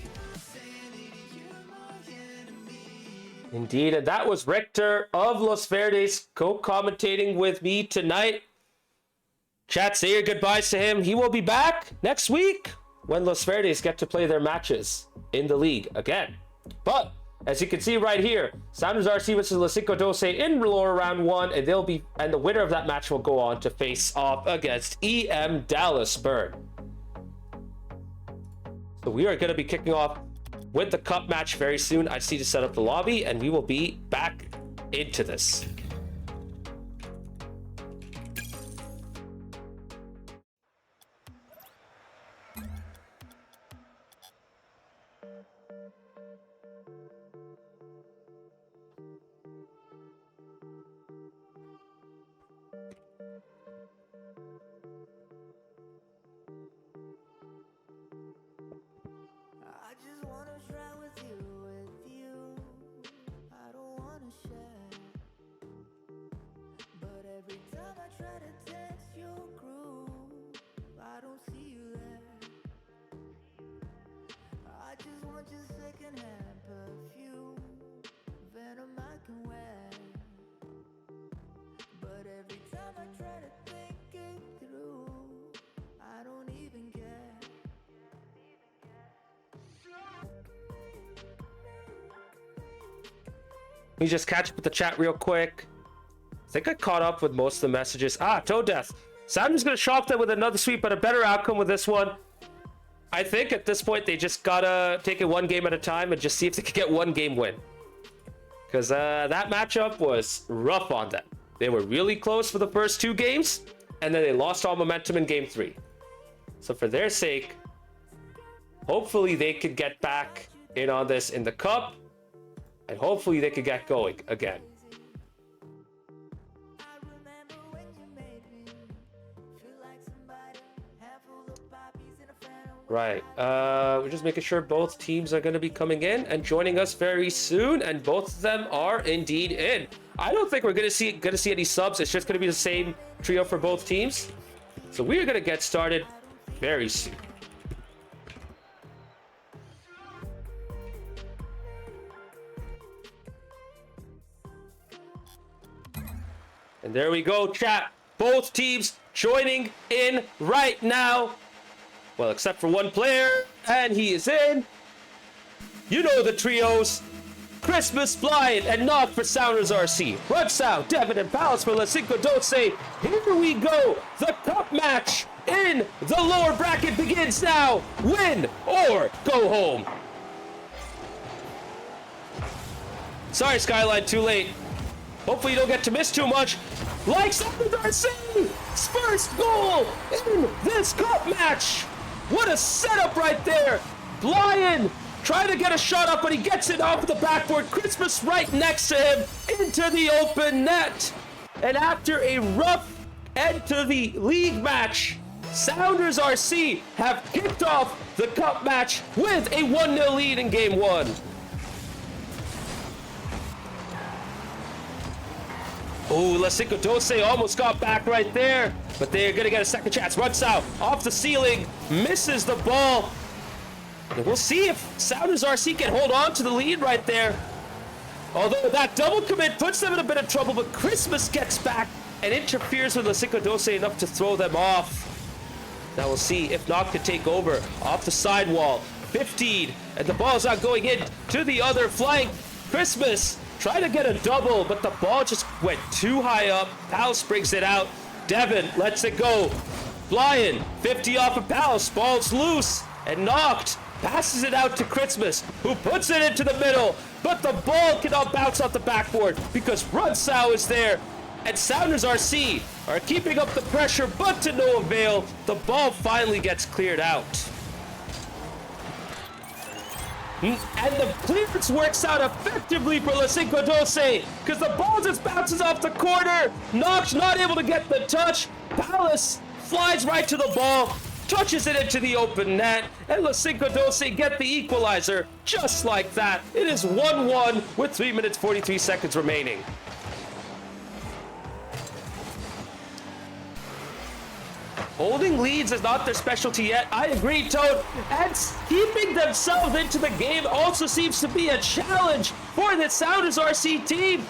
Indeed, and that was Richter of Los Verdes co-commentating with me tonight. Chat, say your goodbyes to him. He will be back next week when Los Verdes get to play their matches in the league again. But as you can see right here, Sounders RC versus LaCinco12 in lower round one, and the winner of that match will go on to face off against EM Dallas Burn. So we are going to be kicking off with the cup match very soon. I just need to set up the lobby, and we will be back into this. I just wanna try with you. I don't wanna share. But every time I try to text your crew, I don't see you there. I just want your secondhand perfume, venom I can wear. But every time I try to think it through, I don't even care. Let me just catch up with the chat real quick. think I caught up with most of the messages. Toe Death. Sounders going to shock them with another sweep, but a better outcome with this one. I think at this point, they just got to take it one game at a time and just see if they can get one game win. Because that matchup was rough on them. They were really close for the first 2 games, and then they lost all momentum in game 3. So for their sake, hopefully they could get back in on this in the cup, and hopefully they could get going again. Right, we're just making sure both teams are going to be coming in and joining us very soon, and both of them are indeed in. I don't think we're going to see any subs. It's just going to be the same trio for both teams. So we're going to get started very soon. And there we go, chat. Both teams joining in right now. Well, except for one player, and he is in. You know the trios. Christmas, Blind, and Knock for Sounders RC. Rudsow, Devin, and Palace for LaCinco12. Here we go. The cup match in the lower bracket begins now. Win or go home. Sorry, Skyline, too late. Hopefully you don't get to miss too much. Like Sounders RC's first goal in this cup match. What a setup right there. Lion trying to get a shot up, but he gets it off the backboard. Christmas right next to him into the open net. And after a rough end to the league match, Sounders RC have kicked off the cup match with a 1-0 lead in game 1. Oh, LaCinco12 almost got back right there, but they're going to get a second chance. Runs out off the ceiling, misses the ball. And we'll see if Sounders RC can hold on to the lead right there. Although that double commit puts them in a bit of trouble, but Christmas gets back and interferes with LaCinco12 enough to throw them off. Now we'll see if Knock can take over off the sidewall. 15, and the ball's not going in to the other flank. Christmas trying to get a double, but the ball just went too high up. Palace brings it out. Devin lets it go. Flying, 50 off of Palace. Ball's loose and knocked. Passes it out to Christmas, who puts it into the middle, but the ball cannot bounce off the backboard because Rudsow is there. And Sounders RC are keeping up the pressure, but to no avail. The ball finally gets cleared out. And the clearance works out effectively for LaCinco12 because the ball just bounces off the corner. Knox not able to get the touch. Palace flies right to the ball, touches it into the open net, and LaCinco12 get the equalizer just like that. It is 1-1 with 3 minutes 43 seconds remaining. Holding leads is not their specialty yet. I agree, Toad. And keeping themselves into the game also seems to be a challenge for the Sounders RC team.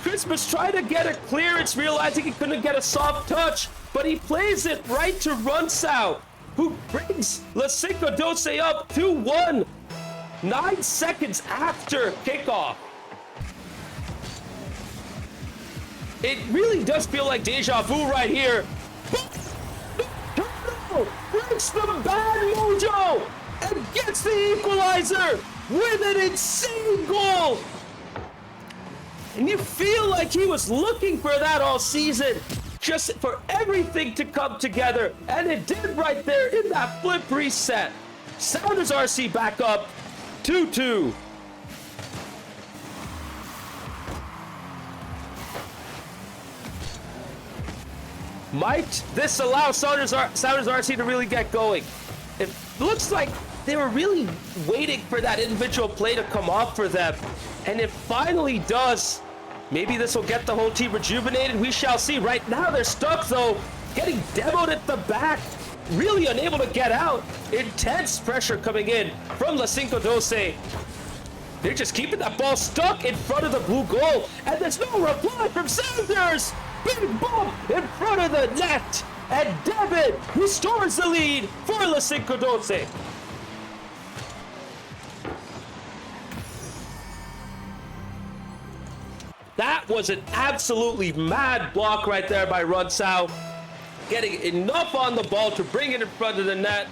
Christmas tried to get a clearance, realizing he couldn't get a soft touch, but he plays it right to Rudsow, who brings LaCinco12 up 2-1, 9 seconds after kickoff. It really does feel like deja vu right here. Breaks the bad mojo and gets the equalizer with an insane goal. And you feel like he was looking for that all season, just for everything to come together. And it did right there in that flip reset. Sounders RC back up 2-2. Might this allow Sounders RC to really get going? It looks like they were really waiting for that individual play to come off for them. And it finally does. Maybe this will get the whole team rejuvenated. We shall see. Right now they're stuck though, getting demoed at the back, really unable to get out. Intense pressure coming in from LaCinco12. They're just keeping that ball stuck in front of the blue goal. And there's no reply from Sounders. Big bump in front of the net, and Devin restores the lead for LaCinco12. That was an absolutely mad block right there by Rudsau. Getting enough on the ball to bring it in front of the net,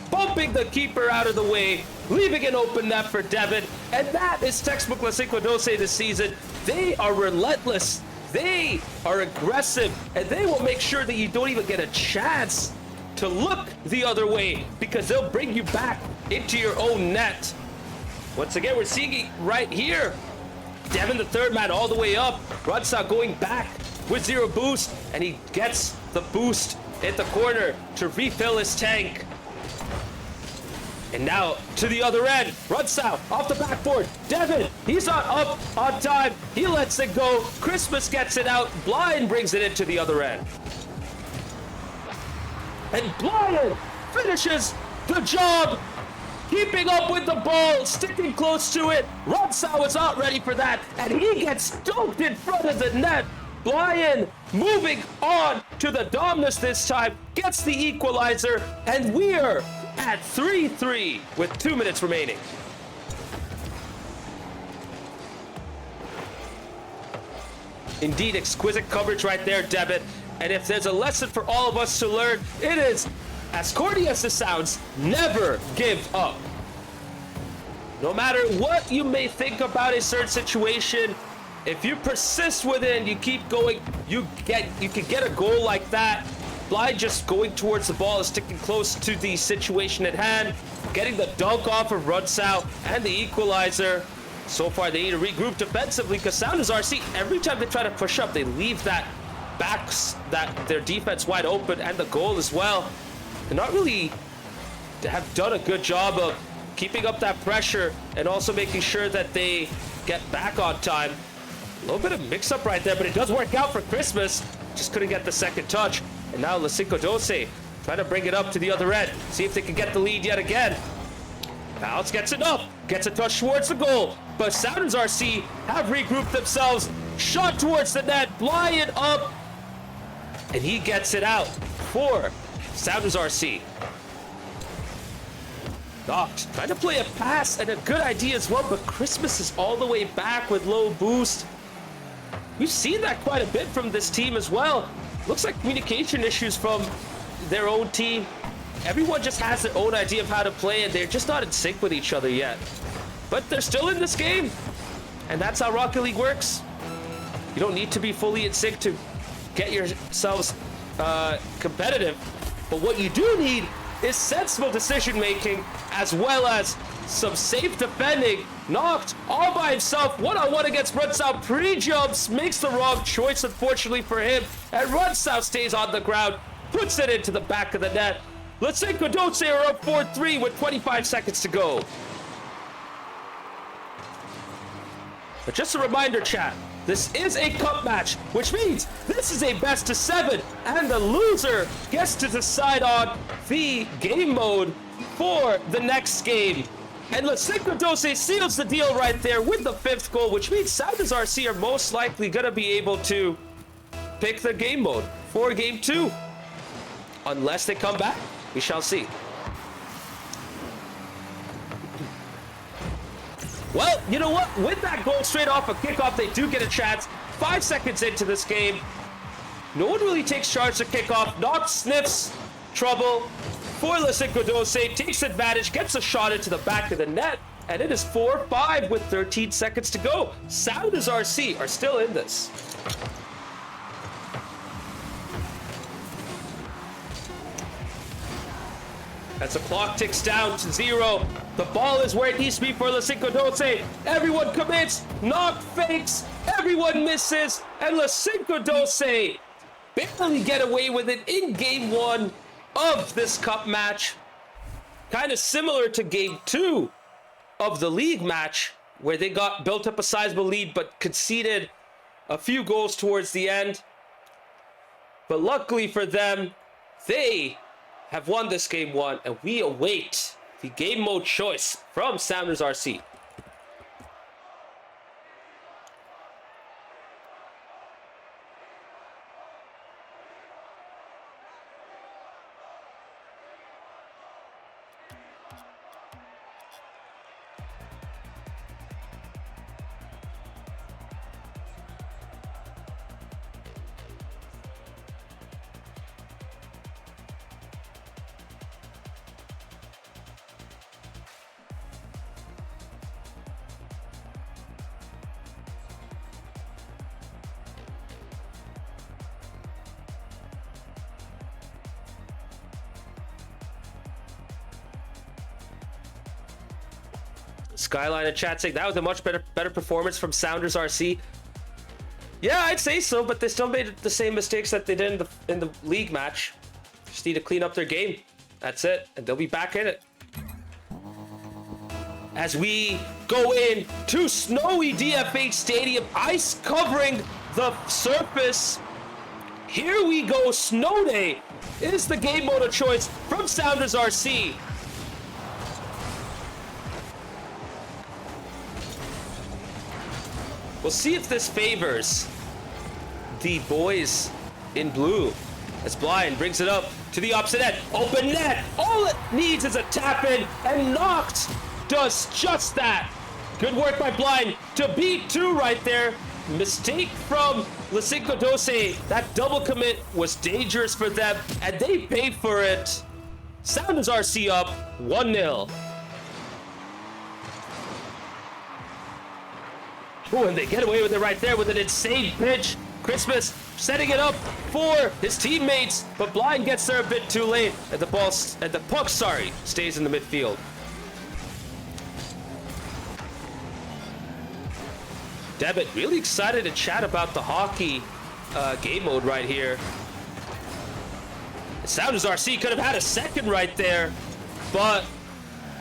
bumping the keeper out of the way, leaving an open net for Devin. And that is textbook LaCinco12 this season. They are relentless. They are aggressive, and they will make sure that you don't even get a chance to look the other way, because they'll bring you back into your own net. Once again, we're seeing it right here. Devin, the third man, all the way up. Rudsau going back with 0 boost, and he gets the boost at the corner to refill his tank. And now to the other end, Rudsau off the backboard. Devin, he's not up on time. He lets it go. Christmas gets it out. Blind brings it into the other end. And Blind finishes the job, keeping up with the ball, sticking close to it. Rudsau is not ready for that, and he gets stoked in front of the net. Blind moving on to the Dominus this time, gets the equalizer, and we're at 3-3 with 2 minutes remaining. Indeed, exquisite coverage right there, Devin. And if there's a lesson for all of us to learn, it is, as corny as this sounds, never give up. No matter what you may think about a certain situation, if you persist with it and you keep going, you can get a goal like that. Blind just going towards the ball, is sticking close to the situation at hand, getting the dunk off of Rudsau and the equalizer. So far, they need to regroup defensively, because Sounders RC, every time they try to push up, they leave that their defense wide open, and the goal as well. They're not really have done a good job of keeping up that pressure and also making sure that they get back on time. A little bit of mix-up right there, but it does work out for Christmas. Just couldn't get the second touch. And now LaCinco12 trying to bring it up to the other end. See if they can get the lead yet again. Alex gets it up. Gets a touch towards the goal. But Sounders RC have regrouped themselves. Shot towards the net. Blind up. And he gets it out for Sounders RC. Knocked. Trying to play a pass, and a good idea as well. But Christmas is all the way back with low boost. We've seen that quite a bit from this team as well. Looks like communication issues from their own team. Everyone just has their own idea of how to play, and they're just not in sync with each other yet. But they're still in this game, and that's how Rocket League works. You don't need to be fully in sync to get yourselves competitive. But what you do need is sensible decision making, as well as some safe defending. Knocked all by himself, one-on-one against Rudsau, pre-jumps, makes the wrong choice, unfortunately for him, and Rudsau stays on the ground, puts it into the back of the net. LaCinco12 are up 4-3 with 25 seconds to go. But just a reminder, chat, this is a cup match, which means this is a best of 7, and the loser gets to decide on the game mode for the next game. And LaCinco12 seals the deal right there with the 5th goal, which means Sounders RC are most likely going to be able to pick the game mode for game 2. Unless they come back, we shall see. Well, you know what? With that goal straight off a kickoff, they do get a chance. 5 seconds into this game. No one really takes charge to kickoff. Knock sniffs trouble for LaCinco12, takes advantage, gets a shot into the back of the net, and it is 4-5 with 13 seconds to go. Sounders RC are still in this. As the clock ticks down to 0, the ball is where it needs to be for LaCinco12. Everyone commits, Knock fakes, everyone misses, and LaCinco12 barely get away with it in game 1 of this cup match. Kind of similar to game 2 of the league match, where they built up a sizable lead but conceded a few goals towards the end. But luckily for them, they have won this game 1, and we await the game mode choice from Sounders RC. Skyline and chat saying that was a much better performance from Sounders RC. Yeah, I'd say so, but they still made the same mistakes that they did in the league match. Just need to clean up their game. That's it, and they'll be back in it. As we go in to snowy DFH Stadium, ice covering the surface. Here we go, Snow Day is the game mode of choice from Sounders RC. We'll see if this favors the boys in blue. As Blind brings it up to the opposite end. Open net. All it needs is a tap in, and Noct does just that. Good work by Blind to beat 2 right there. Mistake from LaCinco12. That double commit was dangerous for them, and they paid for it. Sounders RC up 1-0. Oh, and they get away with it right there with an insane pitch. Christmas setting it up for his teammates, but Blind gets there a bit too late, and the puck, stays in the midfield. Devitt really excited to chat about the hockey game mode right here. Sounders RC could have had a second right there, but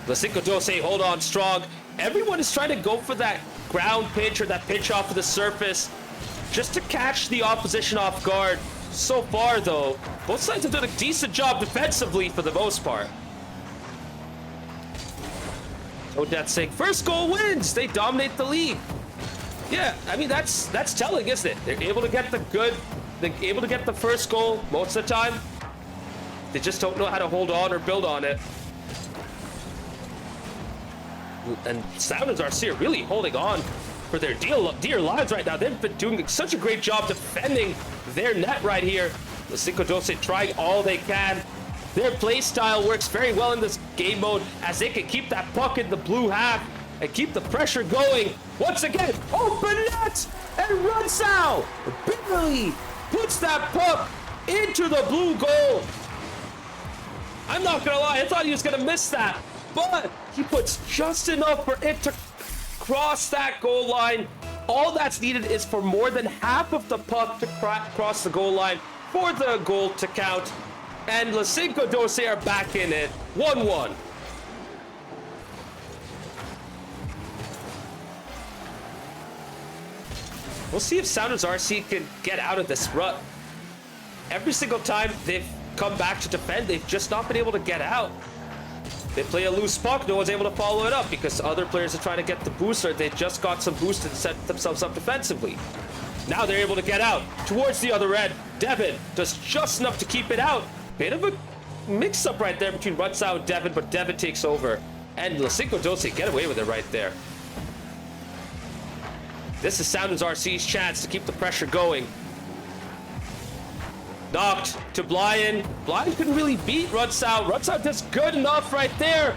LaCinco12 hold on strong. Everyone is trying to go for that ground pitch or that pitch off of the surface just to catch the opposition off guard. So far, though, both sides have done a decent job defensively for the most part. Odette saying, first goal wins. They dominate the league. Yeah, I mean, that's telling, isn't it? They're able to get the first goal most of the time. They just don't know how to hold on or build on it. And Sounders RC are really holding on for their dear lives right now. They've been doing such a great job defending their net right here. LaCinco12 trying all they can. Their play style works very well in this game mode as they can keep that puck in the blue half and keep the pressure going. Once again, open net, and Runsau barely puts that puck into the blue goal. I'm not gonna lie, I thought he was gonna miss that, but he puts just enough for it to cross that goal line. All that's needed is for more than half of the puck to cross the goal line for the goal to count. And LaCinco12 are back in it, 1-1. We'll see if Sounders RC can get out of this rut. Every single time they've come back to defend, they've just not been able to get out. They play a loose puck, no one's able to follow it up because other players are trying to get the booster. They just got some boost and set themselves up defensively. Now they're able to get out towards the other end. Devin does just enough to keep it out. Bit of a mix-up right there between Runsau and Devin, but Devin takes over. And LaCinco12 get away with it right there. This is Sounders RC's chance to keep the pressure going. Knocked to Blind. Blind couldn't really beat Runsau. Runsau does good enough right there.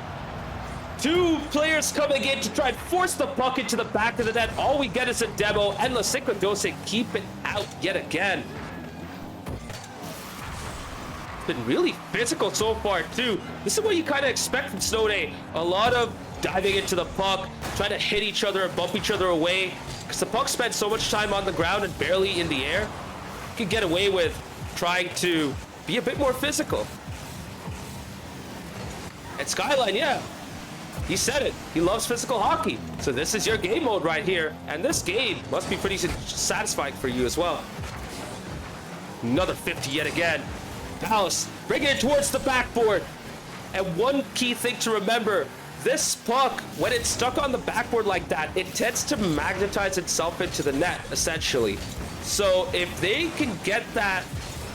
2 players coming in to try and force the puck into the back of the net. All we get is a demo, and LaCinco12 keep it out yet again. It's been really physical so far, too. This is what you kind of expect from Snow Day. A lot of diving into the puck, trying to hit each other and bump each other away. Because the puck spends so much time on the ground and barely in the air, you can get away with trying to be a bit more physical. And Skyline, yeah, he said it. He loves physical hockey. So this is your game mode right here. And this game must be pretty satisfying for you as well. Another 50 yet again. Palace bringing it towards the backboard. And one key thing to remember, this puck, when it's stuck on the backboard like that, it tends to magnetize itself into the net, essentially. So if they can get that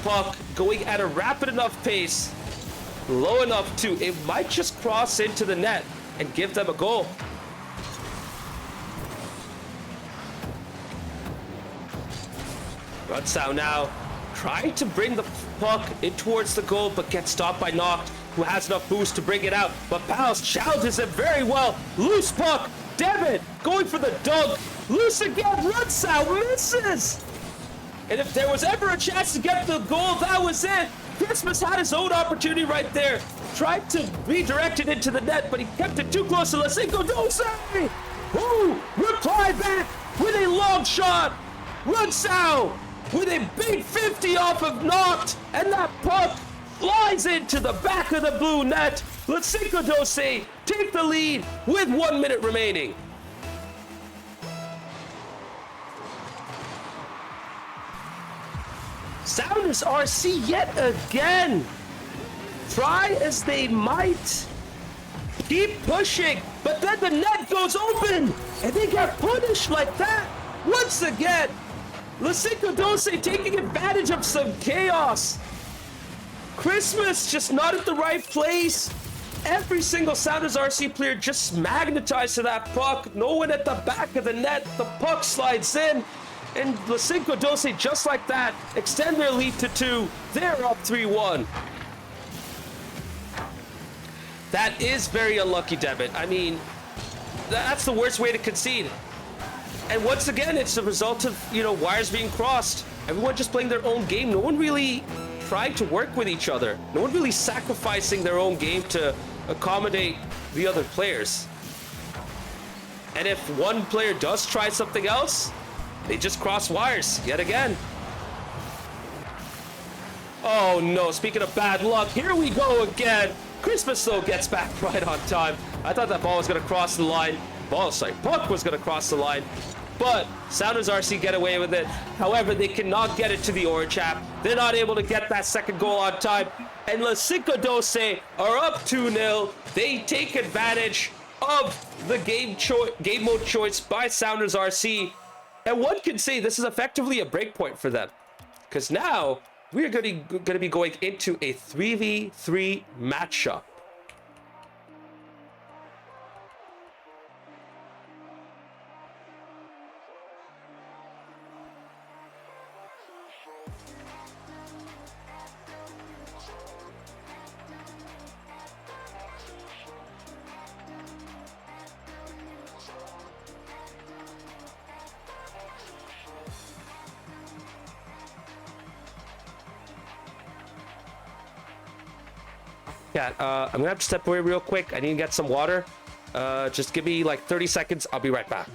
puck going at a rapid enough pace, low enough too, it might just cross into the net and give them a goal. Runsau now trying to bring the puck in towards the goal, but gets stopped by Noct, who has enough boost to bring it out. But Pals challenges it very well. Loose puck. Devin going for the dunk. Loose again. Runsau misses. And if there was ever a chance to get the goal, that was it. Christmas had his own opportunity right there. Tried to redirect it into the net, but he kept it too close to LaCinco12, who replied back with a long shot. Runsau with a big 50 off of Knocked, and that puck flies into the back of the blue net. LaCinco12 take the lead with 1 minute remaining. Sounders RC yet again. Try as they might, keep pushing, but then the net goes open, and they get punished like that. Once again, LaCinco12 taking advantage of some chaos. Christmas just not at the right place. Every single Sounders RC player just magnetized to that puck. No one at the back of the net. The puck slides in, and LaCinco12 just like that extend their lead to 2. They're up 3-1. That is very unlucky, Debit. I mean, that's the worst way to concede. And once again, it's the result of, wires being crossed. Everyone just playing their own game. No one really trying to work with each other. No one really sacrificing their own game to accommodate the other players. And if one player does try something else, they just cross wires yet again. Oh no, speaking of bad luck, here we go again. Christmas though gets back right on time. I thought that ball was gonna cross the line. Puck was gonna cross the line. But Sounders RC get away with it. However, they cannot get it to the orange half. They're not able to get that second goal on time. And LaCinco12 are up 2-0. They take advantage of the game mode choice by Sounders RC. And one can say this is effectively a break point for them. Because now we're going to be going into a 3v3 matchup. Yeah, I'm gonna have to step away real quick. I need to get some water. Just give me like 30 seconds. I'll be right back.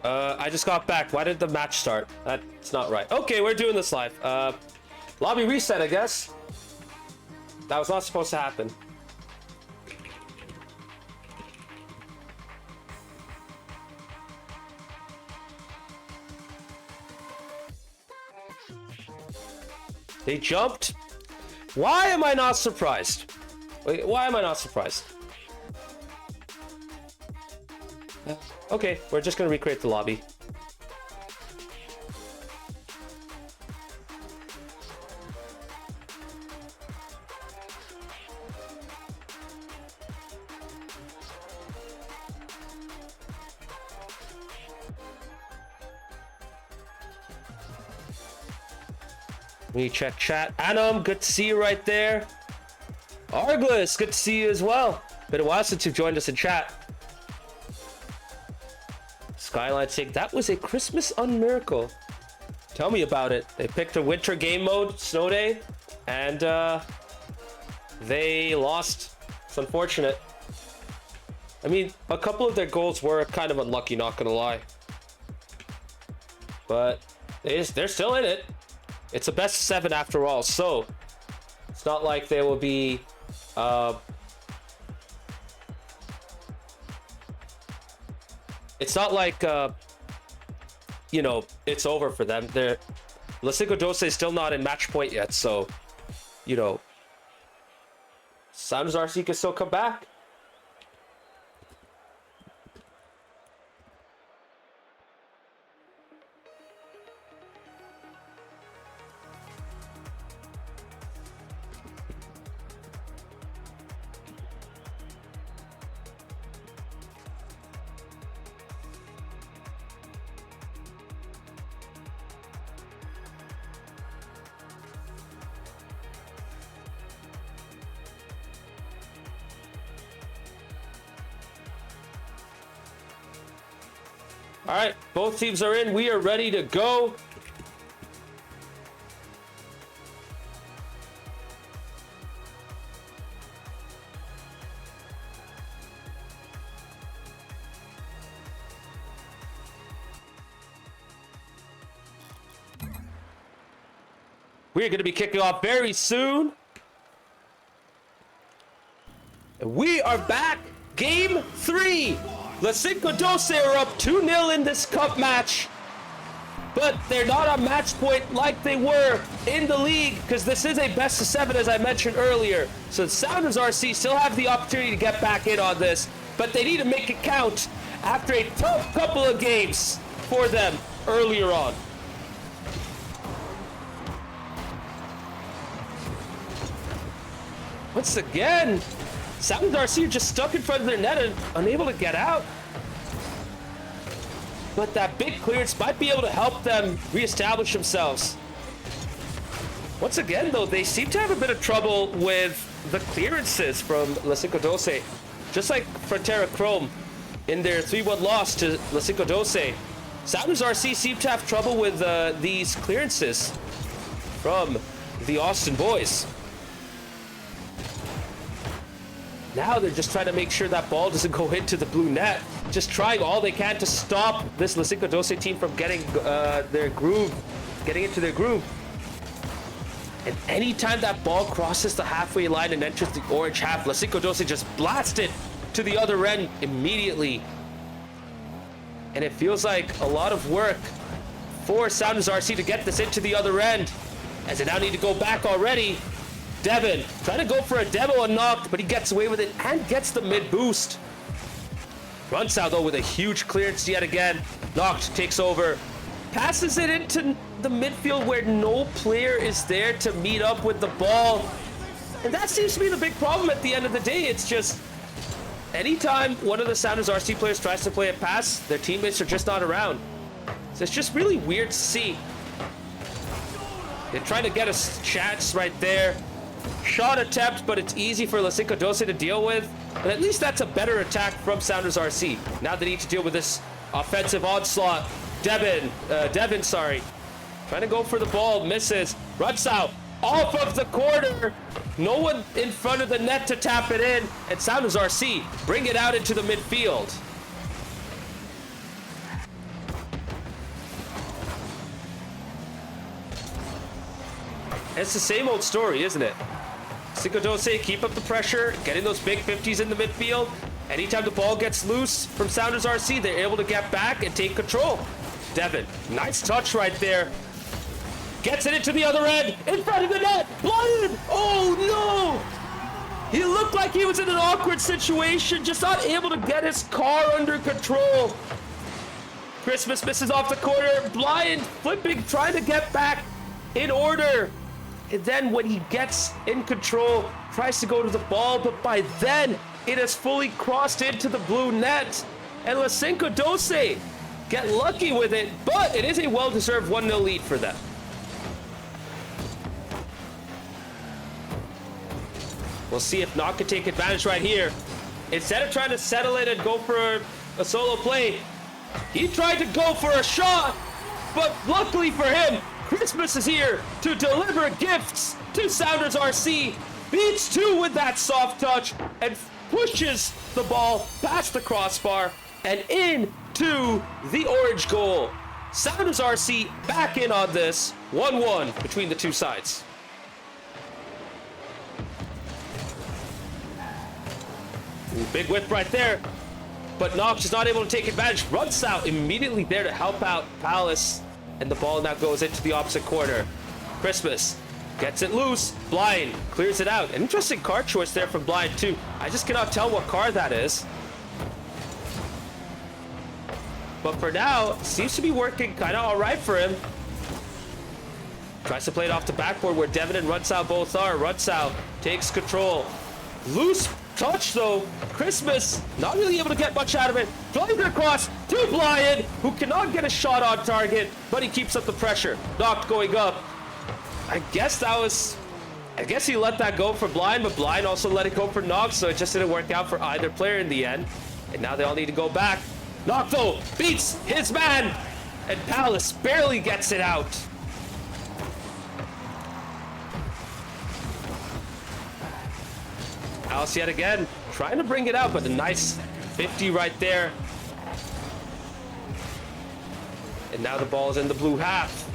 I just got back. Why did the match start? That's not right. Okay, we're doing this live. Lobby reset, I guess. That was not supposed to happen. They jumped. Why am I not surprised? Wait, why am I not surprised? Okay, we're just gonna recreate the lobby. Let me check chat. Anam, good to see you right there. Arglis, good to see you as well. Been a while since you've joined us in chat. Skyline Sig, that was a Christmas unmiracle. Tell me about it. They picked a winter game mode, snow day, and they lost. It's unfortunate. I mean, a couple of their goals were kind of unlucky, not gonna lie. But they're still in it. It's a best of 7 after all, so it's not like they will be it's not like you know, it's over for them. They're LaCinco12 is still not in match point yet, so you know, Sounders RC can still come back. All right, both teams are in. We are ready to go. We're going to be kicking off very soon. And we are back. Game 3. LaCinco12 are up 2-0 in this cup match. But they're not on match point like they were in the league, because this is a best of 7, as I mentioned earlier. So the Sounders RC still have the opportunity to get back in on this, but they need to make it count after a tough couple of games for them earlier on. Once again, Sounders RC are just stuck in front of their net and unable to get out. But that big clearance might be able to help them reestablish themselves. Once again, though, they seem to have a bit of trouble with the clearances from LaCinco12. Just like Frontera Chrome in their 3-1 loss to LaCinco12. Sounders RC seem to have trouble with these clearances from the Austin boys. Now they're just trying to make sure that ball doesn't go into the blue net. Just trying all they can to stop this LaCinco12 team from getting getting into their groove. And anytime that ball crosses the halfway line and enters the orange half, LaCinco12 just blasts it to the other end immediately. And it feels like a lot of work for Sounders RC to get this into the other end, as they now need to go back already. Devin trying to go for a demo and knocked, but he gets away with it and gets the mid boost. Runs out though with a huge clearance yet again. Knocked takes over, passes it into the midfield where no player is there to meet up with the ball. And that seems to be the big problem at the end of the day. It's just anytime one of the Sounders RC players tries to play a pass, their teammates are just not around. So it's just really weird to see. They're trying to get a chance right there. Shot attempt, but it's easy for LaCinco12 to deal with. But at least that's a better attack from Sounders RC. Now they need to deal with this offensive onslaught. Devin, trying to go for the ball, misses, runs out, off of the corner. No one in front of the net to tap it in, and Sounders RC bring it out into the midfield. It's the same old story, isn't it? LaCinco12 keep up the pressure, getting those big 50s in the midfield. Anytime the ball gets loose from Sounders RC, they're able to get back and take control. Devin, nice touch right there. Gets it into the other end, in front of the net, blinded! Oh no! He looked like he was in an awkward situation, just not able to get his car under control. Christmas misses off the corner, blind, flipping, trying to get back in order. And then when he gets in control, tries to go to the ball, but by then, it has fully crossed into the blue net. And LaCinco12 get lucky with it, but it is a well-deserved 1-0 lead for them. We'll see if Knock can take advantage right here. Instead of trying to settle it and go for a solo play, he tried to go for a shot, but luckily for him, Christmas is here to deliver gifts to Sounders RC. Beats 2 with that soft touch and pushes the ball past the crossbar and into the orange goal. Sounders RC back in on this. 1-1 between the two sides. Ooh, big whip right there. But Knox is not able to take advantage. Runs out immediately there to help out Palace. And the ball now goes into the opposite corner. Christmas gets it loose. Blind clears it out. An interesting car choice there from Blind too. I just cannot tell what car that is. But for now, seems to be working kind of all right for him. Tries to play it off the backboard where Devin and Runsau both are. Runsau takes control. Loose touch though. Christmas not really able to get much out of it. Flies it across to Blind, who cannot get a shot on target, but he keeps up the pressure. Knocked going up. I guess he let that go for Blind, but Blind also let it go for Knox, so it just didn't work out for either player in the end. And now they all need to go back. Knock though beats his man, and Palace barely gets it out. Palace yet again trying to bring it out, but a nice 50 right there. And now the ball is in the blue half.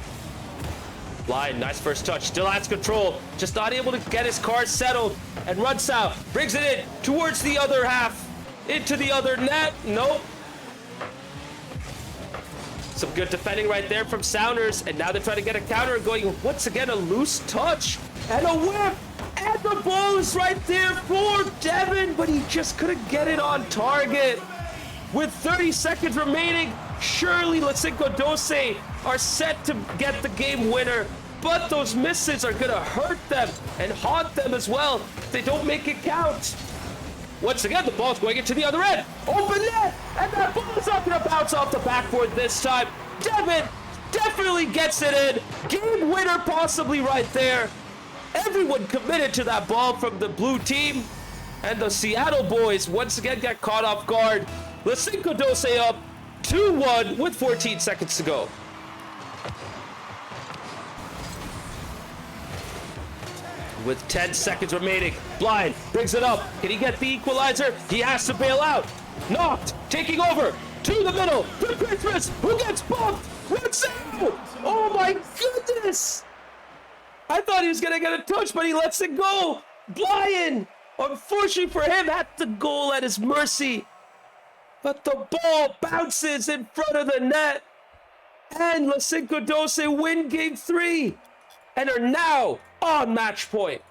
Blind, nice first touch, still has control, just not able to get his car settled, and runs out, brings it in towards the other half, into the other net. Nope. Some good defending right there from Sounders, and now they're trying to get a counter, going once again a loose touch and a whip, and the ball is right there for Devin, but he just couldn't get it on target. With 30 seconds remaining, surely LaCinco12 are set to get the game winner, but those misses are gonna hurt them and haunt them as well if they don't make it count. Once again, the ball's going into the other end. Open net, and that ball is not gonna bounce off the backboard this time. Devin definitely gets it in. Game winner possibly right there. Everyone committed to that ball from the blue team, and the Seattle boys once again got caught off guard. LaCinco12 up 2-1 with 14 seconds to go. With 10 seconds remaining, Blind brings it up. Can he get the equalizer? He has to bail out. Knocked, taking over to the middle for Christmas, who gets bumped. What's out? Oh my goodness! I thought he was gonna get a touch, but he lets it go. Blind, unfortunately for him, had the goal at his mercy. But the ball bounces in front of the net. And LaCinco12 win game 3 and are now on match point.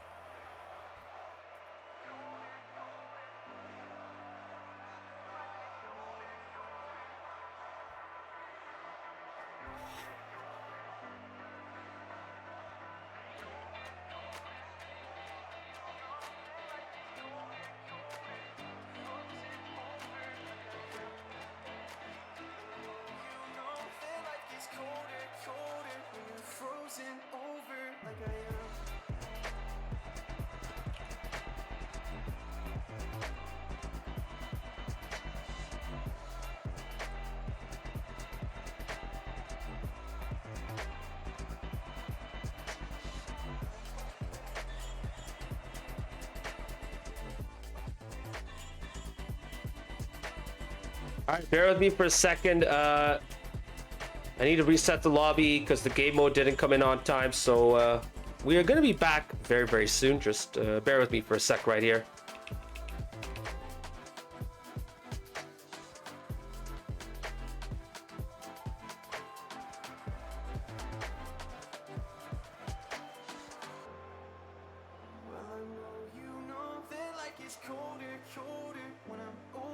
All right, bear with me for a second. I need to reset the lobby because the game mode didn't come in on time. So we are going to be back very, very soon. Just bear with me for a sec right here.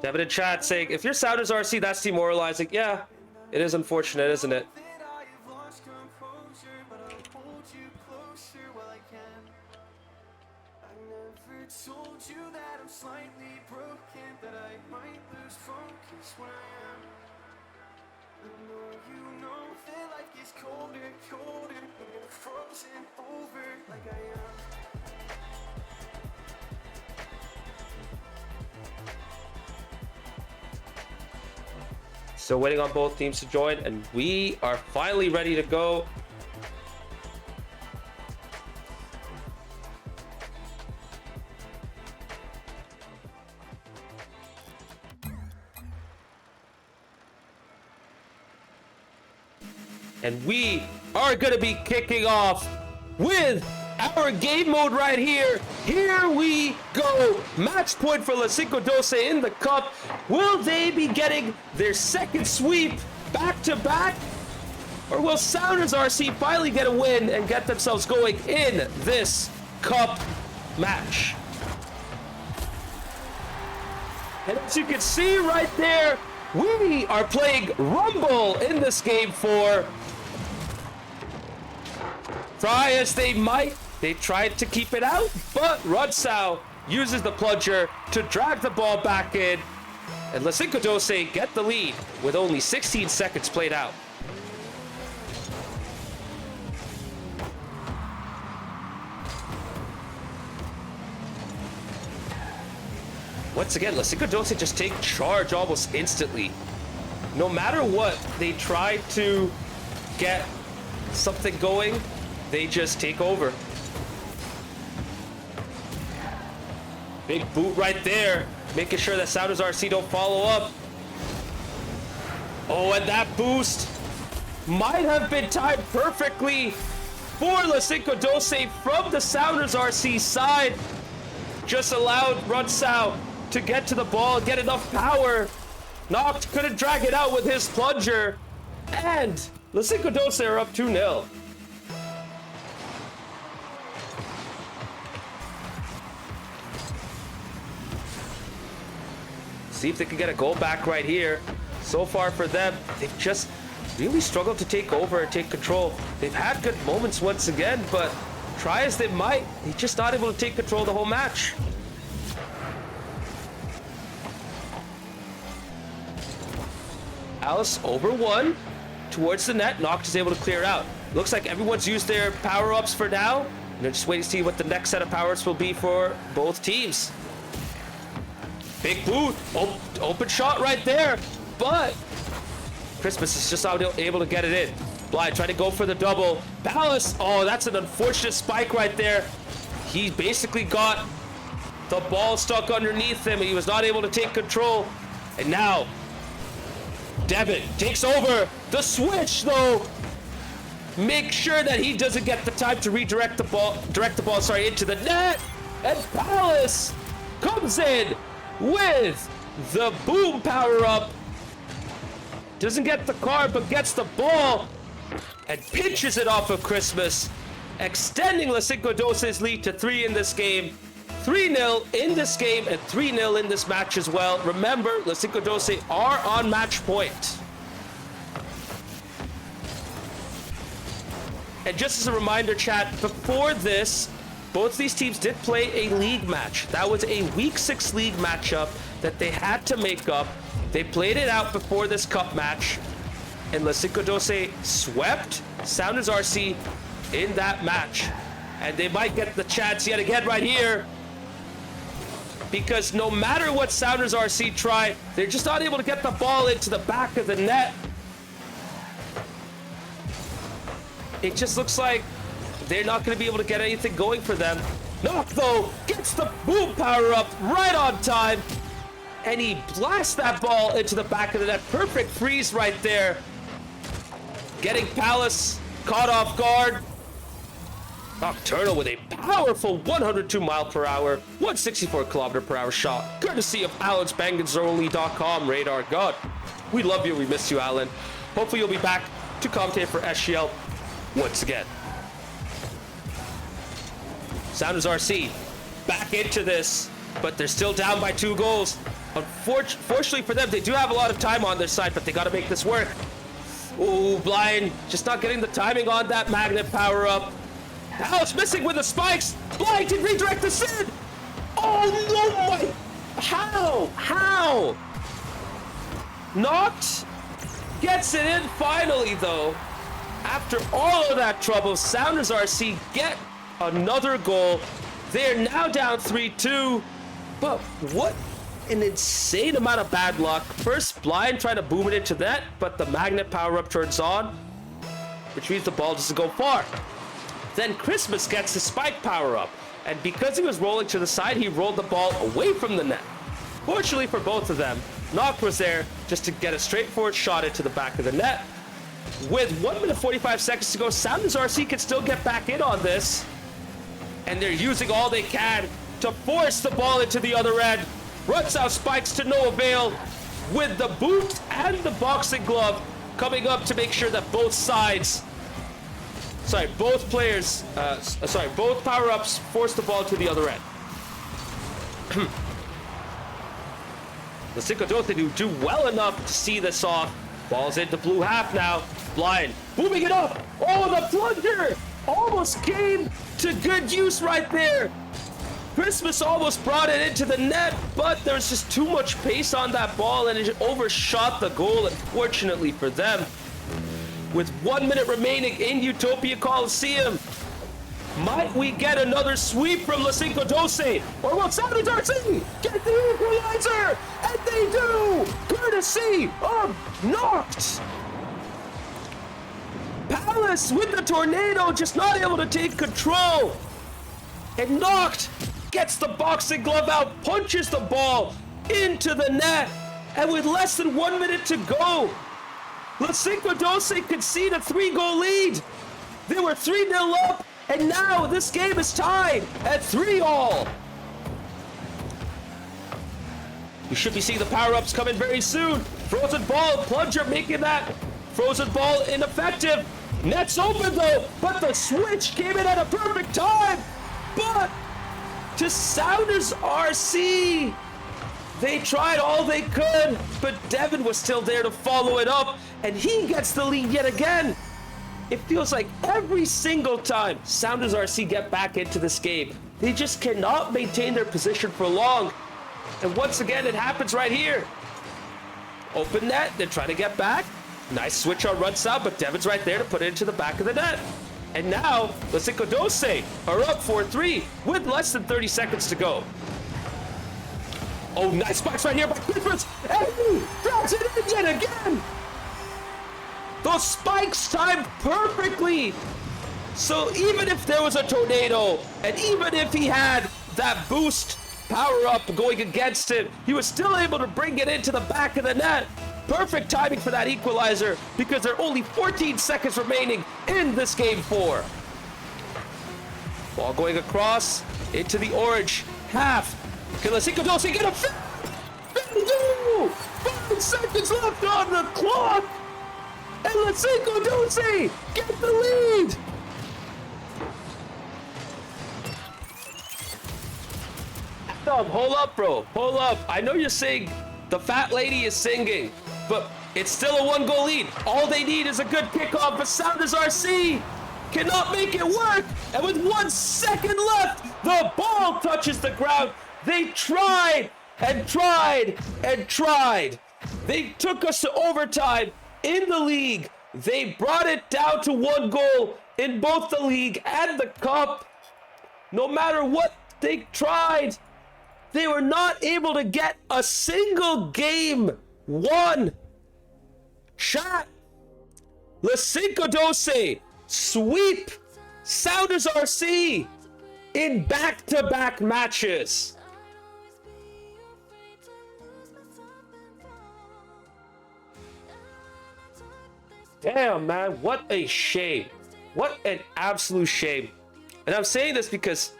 Devin in chat saying, if your Sounders RC, that's demoralizing. Yeah, it is unfortunate, isn't it? So waiting on both teams to join, and we are finally ready to go. And we are going to be kicking off with our game mode right here. Here we go. Match point for LaCinco12 in the cup. Will they be getting their second sweep back to back? Or will Sounders RC finally get a win and get themselves going in this cup match? And as you can see right there, we are playing Rumble in this game 4. Try as they might, they tried to keep it out, but Rudsau uses the plunger to drag the ball back in, and LaCinco12 get the lead with only 16 seconds played out. Once again, LaCinco12 just take charge almost instantly. No matter what, they try to get something going, they just take over. Big boot right there, making sure that Sounders RC don't follow up. Oh, and that boost might have been timed perfectly for LaCinco12 from the Sounders RC side. Just allowed Rudsau to get to the ball, get enough power. Noct couldn't drag it out with his plunger. And LaCinco12 are up 2-0. See if they can get a goal back right here. So far for them, they've just really struggled to take over and take control. They've had good moments once again, but try as they might, they're just not able to take control of the whole match. Alice over one towards the net. Noct is able to clear out. Looks like everyone's used their power-ups for now. And they're just waiting to see what the next set of power-ups will be for both teams. Big boot, open shot right there, but Christmas is just not able to get it in. Blind trying to go for the double. Palace, oh, that's an unfortunate spike right there. He basically got the ball stuck underneath him and he was not able to take control. And now, Devitt takes over the switch though. Make sure that he doesn't get the time to redirect the ball, into the net. And Palace comes in with the boom power up. Doesn't get the card, but gets the ball and pinches it off of Christmas, extending LaCinco12's lead to 3 in this game. 3-0 in this game and 3-0 in this match as well. Remember, LaCinco12 are on match point. And just as a reminder, chat, before this, both these teams did play a league match. That was a Week 6 league matchup that they had to make up. They played it out before this cup match, and LaCinco12 swept Sounders RC in that match. And they might get the chance yet again right here, because no matter what Sounders RC try, they're just not able to get the ball into the back of the net. It just looks like they're not going to be able to get anything going for them. Noct, though, gets the boom power up right on time. And he blasts that ball into the back of the net. Perfect freeze right there. Getting Palace caught off guard. Nocturnal with a powerful 102 mile per hour, 164 kilometer per hour shot. Courtesy of AlanSpangensOnly.com radar god. We love you. We miss you, Alan. Hopefully you'll be back to commentate for SGL once again. Sounders RC back into this, but they're still down by 2 goals. Unfortunately for them, they do have a lot of time on their side, but they got to make this work. Ooh, Blind just not getting the timing on that magnet power up. Alex missing with the spikes. Blind can redirect the Sid. Oh no! My. How? Noct gets it in finally though. After all of that trouble, Sounders RC get another goal. They are now down 3-2. But what an insane amount of bad luck. First, Blind trying to boom it into that, but the magnet power-up turns on, which means the ball doesn't go far. Then Christmas gets his spike power-up, and because he was rolling to the side, he rolled the ball away from the net. Fortunately for both of them, Noct was there just to get a straightforward shot into the back of the net. With 1 minute 45 seconds to go, Sounders RC can still get back in on this. And they're using all they can to force the ball into the other end. Runs out spikes to no avail, with the boot and the boxing glove coming up to make sure that both sides, both players, both power-ups force the ball to the other end. LaCinco12 do well enough to see this off. Ball's into blue half now. Blind, moving it up. Oh, the plunger almost came to good use right there. Christmas almost brought it into the net, but there's just too much pace on that ball and it overshot the goal, unfortunately for them. With 1 minute remaining in Utopia Coliseum, might we get another sweep from LaCinco12? Or will Sounders RC get the equalizer? And they do! Courtesy of Knocked! Palace with the tornado, just not able to take control. And Knocked gets the boxing glove out, punches the ball into the net. And with less than 1 minute to go, LaCinco12 concede a 3-goal lead. They were 3-0 up, and now this game is tied at 3-all. We should be seeing the power-ups coming very soon. Frozen ball, plunger making that frozen ball ineffective. Net's open though, but the switch came in at a perfect time. But to Sounders RC, they tried all they could, but Devin was still there to follow it up, and he gets the lead yet again. It feels like every single time Sounders RC get back into this game, they just cannot maintain their position for long. And once again, it happens right here. Open net, they're trying to get back. Nice switch on run south, but Devin's right there to put it into the back of the net. And now, LaCinco12 are up 4-3 with less than 30 seconds to go. Oh, nice spikes right here by Christmas, and he drops it in yet again. Those spikes timed perfectly. So even if there was a tornado, and even if he had that boost power up going against him, he was still able to bring it into the back of the net. Perfect timing for that equalizer, because there are only 14 seconds remaining in this game 4. Ball going across into the orange half. Can LaCinco12 get a 5 seconds left on the clock, and LaCinco12 get the lead. Hold up, bro. Hold up. I know you're saying the fat lady is singing, but it's still a 1-goal lead. All they need is a good kickoff, but Sounders RC cannot make it work. And with 1 second left, the ball touches the ground. They tried and tried and tried. They took us to overtime in the league. They brought it down to 1 goal in both the league and the cup. No matter what they tried, they were not able to get a single game won. Chat, LaCinco12 sweep Sounders RC in back-to-back matches. Damn, man, what a shame. What an absolute shame. And I'm saying this because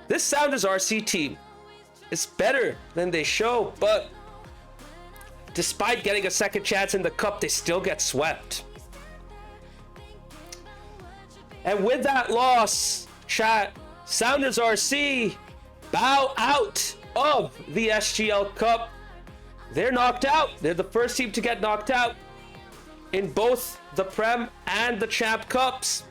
this Sounders RC team is better than they show, but despite getting a second chance in the cup, they still get swept. And with that loss, chat, Sounders RC bow out of the SGL Cup. They're knocked out. They're the first team to get knocked out in both the Prem and the Champ Cups.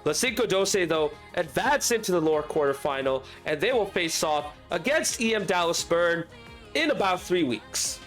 LaCinco12, though, advance into the lower quarterfinal, and they will face off against EM Dallas Burn in about 3 weeks.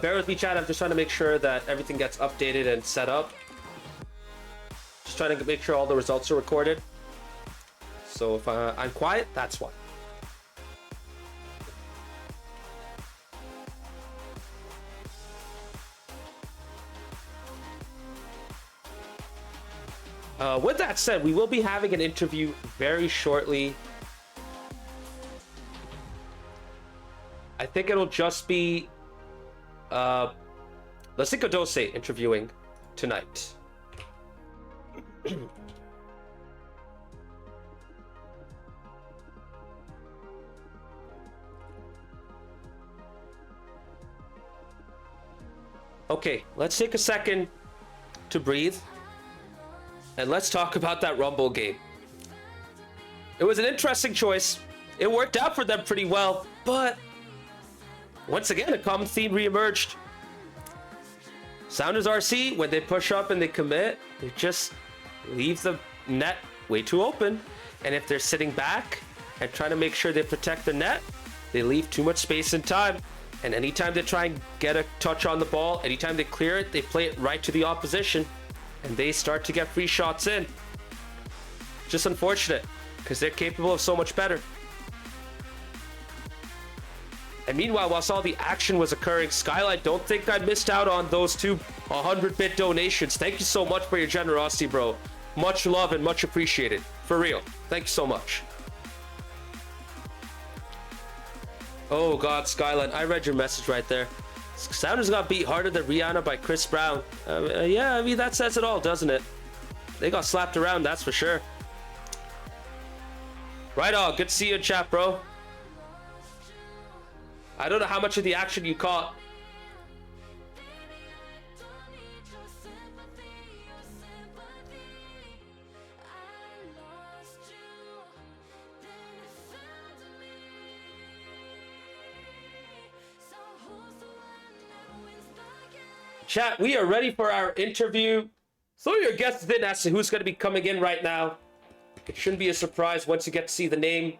Bear with me, chat. I'm just trying to make sure that everything gets updated and set up. Just trying to make sure all the results are recorded. So if I'm quiet, that's why. With that said, we will be having an interview very shortly. I think it'll just be LaCinco12 interviewing tonight. Okay, let's take a second to breathe. And let's talk about that Rumble game. It was an interesting choice. It worked out for them pretty well, but once again, a common theme reemerged. Sounders RC, when they push up and they commit, they just leave the net way too open. And if they're sitting back and trying to make sure they protect the net, they leave too much space and time. And anytime they try and get a touch on the ball, anytime they clear it, they play it right to the opposition. And they start to get free shots in. Just unfortunate, because they're capable of so much better. And meanwhile, whilst all the action was occurring, Skylight, don't think I missed out on those 2 100-bit donations. Thank you so much for your generosity, bro. Much love and much appreciated. For real. Thank you so much. Oh God, Skyline, I read your message right there. Sounders got beat harder than Rihanna by Chris Brown. Yeah, I mean, that says it all, doesn't it? They got slapped around, that's for sure. Right on, good to see you in chat, bro. I don't know how much of the action you caught. Chat, we are ready for our interview. Throw your guesses in as to who's going to be coming in right now. It shouldn't be a surprise once you get to see the name.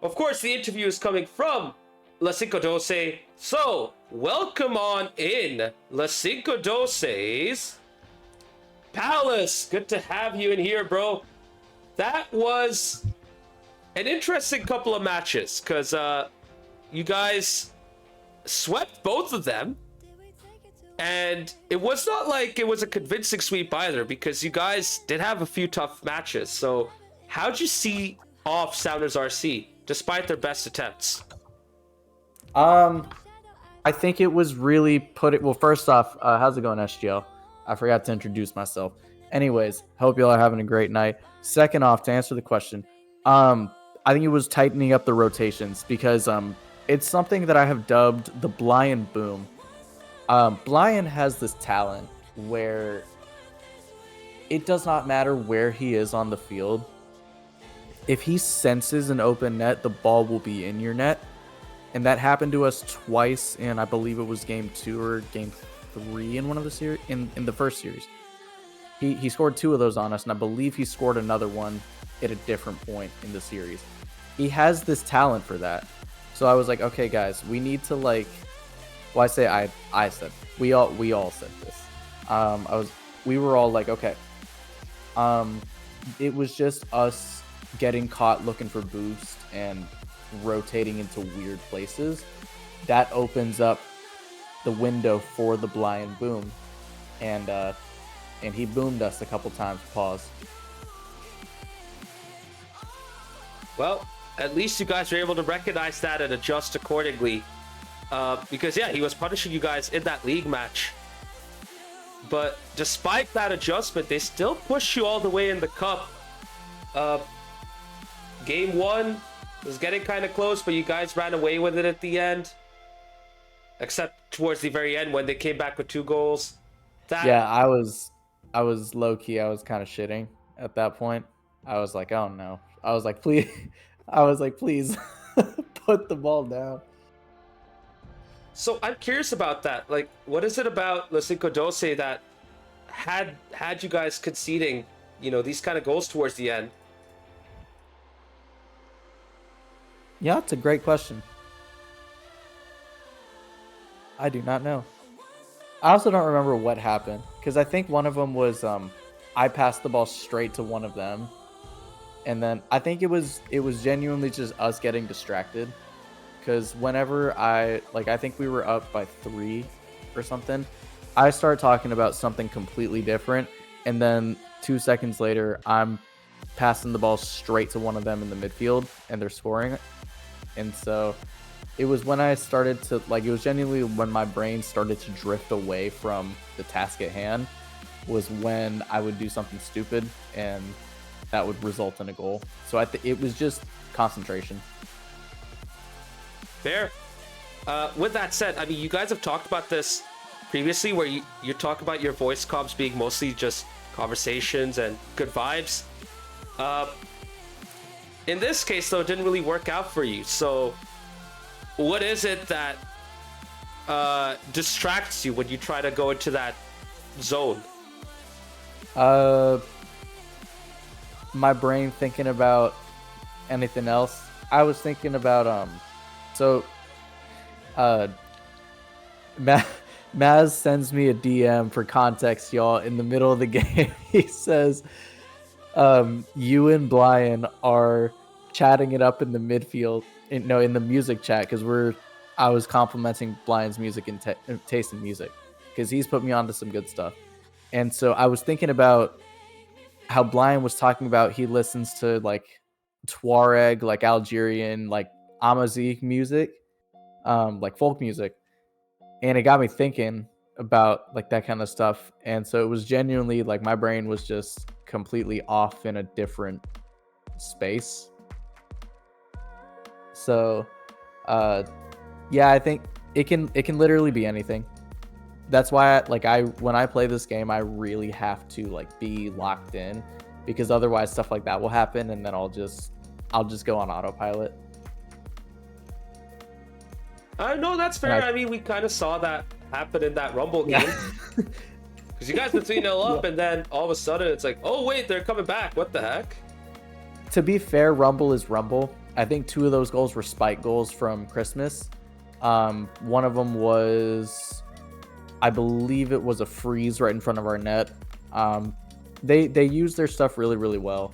Of course, the interview is coming from LaCinco12. So, welcome on in, LaCinco12's Palace. Good to have you in here, bro. That was an interesting couple of matches, because you guys swept both of them. And it was not like it was a convincing sweep either, because you guys did have a few tough matches. So how'd you see off Sounders RC, despite their best attempts? I think it was really well, first off, how's it going, SGL? I forgot to introduce myself. Anyways, hope y'all are having a great night. Second off, to answer the question, I think it was tightening up the rotations, because it's something that I have dubbed the Blind Boom. Blyan has this talent where it does not matter where he is on the field. If he senses an open net, the ball will be in your net. And that happened to us twice in, I believe it was game 2 or game 3 in one of the series, in the first series. He scored 2 of those on us, and I believe he scored another one at a different point in the series. He has this talent for that. So I was like, okay, guys, we need to, like, well, I said, we all said this. We were all like, okay. It was just us getting caught looking for boost and rotating into weird places. That opens up the window for the Blind Boom. And he boomed us a couple times. Pause. Well, at least you guys were able to recognize that and adjust accordingly. Because, yeah, he was punishing you guys in that league match. But despite that adjustment, they still pushed you all the way in the cup. Game 1 was getting kind of close, but you guys ran away with it at the end. Except towards the very end when they came back with 2 goals. Yeah, I was low-key. I was kind of shitting at that point. I was like, oh, no. I was like, please. Please put the ball down. So I'm curious about that. Like, what is it about LaCinco12 that had you guys conceding, these kind of goals towards the end? Yeah, it's a great question. I do not know. I also don't remember what happened, because I think one of them was I passed the ball straight to one of them, and then I think it was genuinely just us getting distracted, because whenever I think we were up by 3 or something, I started talking about something completely different, and then 2 seconds later I'm passing the ball straight to one of them in the midfield and they're scoring. And so it was when I started to it was genuinely when my brain started to drift away from the task at hand, was when I would do something stupid and that would result in a goal. So it was just concentration. Fair. With that said, I mean, you guys have talked about this previously, where you talk about your voice comms being mostly just conversations and good vibes. In this case, though, it didn't really work out for you. So what is it that distracts you when you try to go into that zone? My brain thinking about anything else. I was thinking about Maz sends me a DM for context, y'all. In the middle of the game, he says, you and Brian are chatting it up in the midfield. In the music chat, because I was complimenting Brian's music and taste in music, because he's put me onto some good stuff. And so I was thinking about how Brian was talking about he listens to like Tuareg, like Algerian, like Amazigh music, like folk music. And it got me thinking about like that kind of stuff. And so it was genuinely like my brain was just completely off in a different space. So yeah, I think it can literally be anything. That's why when I play this game, I really have to like be locked in, because otherwise stuff like that will happen and then I'll just go on autopilot. No, that's fair. I mean, we kind of saw that happen in that Rumble game. Because you guys were 3-0 up, and then all of a sudden it's like, oh, wait, they're coming back. What the heck? To be fair, Rumble is Rumble. I think 2 of those goals were spike goals from Christmas. One of them was, I believe it was a freeze right in front of our net. They used their stuff really, really well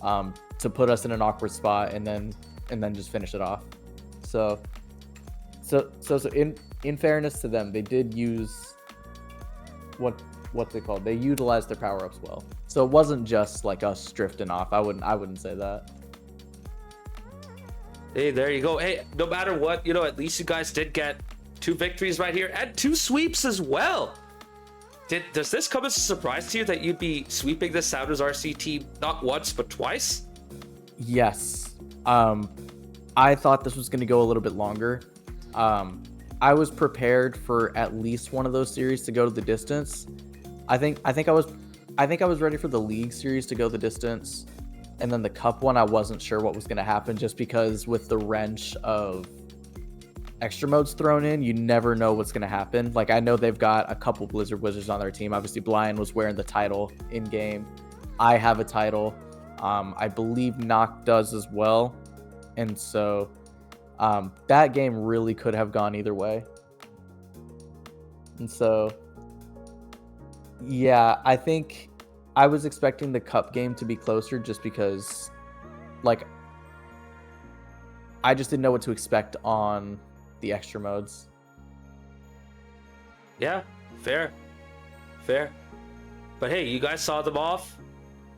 to put us in an awkward spot and then just finish it off. So in fairness to them, they did use what's it called? They utilized their power-ups well. So it wasn't just like us drifting off. I wouldn't say that. Hey, there you go. Hey, no matter what, at least you guys did get 2 victories right here and 2 sweeps as well. Does this come as a surprise to you that you'd be sweeping the Sounders RC team not once but twice? Yes. I thought this was going to go a little bit longer. I was prepared for at least one of those series to go to the distance. I think I was ready for the league series to go the distance, and then the cup one I wasn't sure what was going to happen, just because with the wrench of extra modes thrown in, you never know what's going to happen. Like, I know they've got a couple Blizzard Wizards on their team. Obviously, Brian was wearing the title in game. I have a title. I believe Nock does as well, and so that game really could have gone either way. And so, yeah, I think I was expecting the cup game to be closer, just because, like, I just didn't know what to expect on the extra modes. Yeah, fair. But hey, you guys saw them off.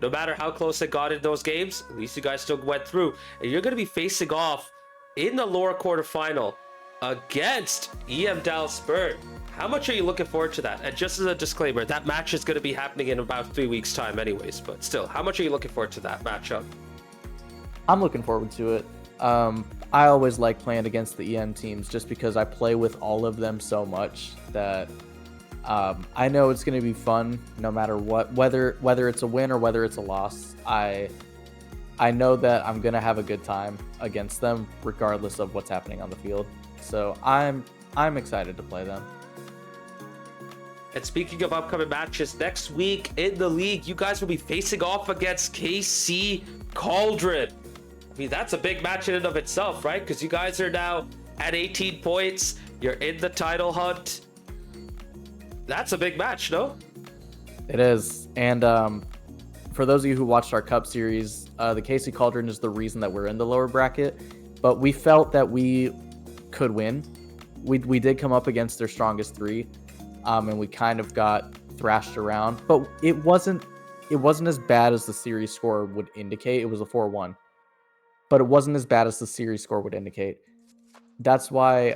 No matter how close it got in those games, at least you guys still went through. And you're going to be facing off in the lower quarterfinal against EM Dallas Bird. How much are you looking forward to that? And just as a disclaimer, that match is going to be happening in about 3 weeks' time anyways. But still, how much are you looking forward to that matchup? I'm looking forward to it. I always like playing against the EM teams, just because I play with all of them so much that I know it's going to be fun no matter what, whether it's a win or whether it's a loss. I know that I'm going to have a good time against them regardless of what's happening on the field. So I'm excited to play them. And speaking of upcoming matches, next week in the league, you guys will be facing off against KC Cauldron. I mean, that's a big match in and of itself, right? Because you guys are now at 18 points. You're in the title hunt. That's a big match, no? It is. And for those of you who watched our Cup series, the KC Cauldron is the reason that we're in the lower bracket. But we felt that we could win. We did come up against their strongest three, and we kind of got thrashed around. But it wasn't as bad as the series score would indicate. It was a 4-1, but it wasn't as bad as the series score would indicate. That's why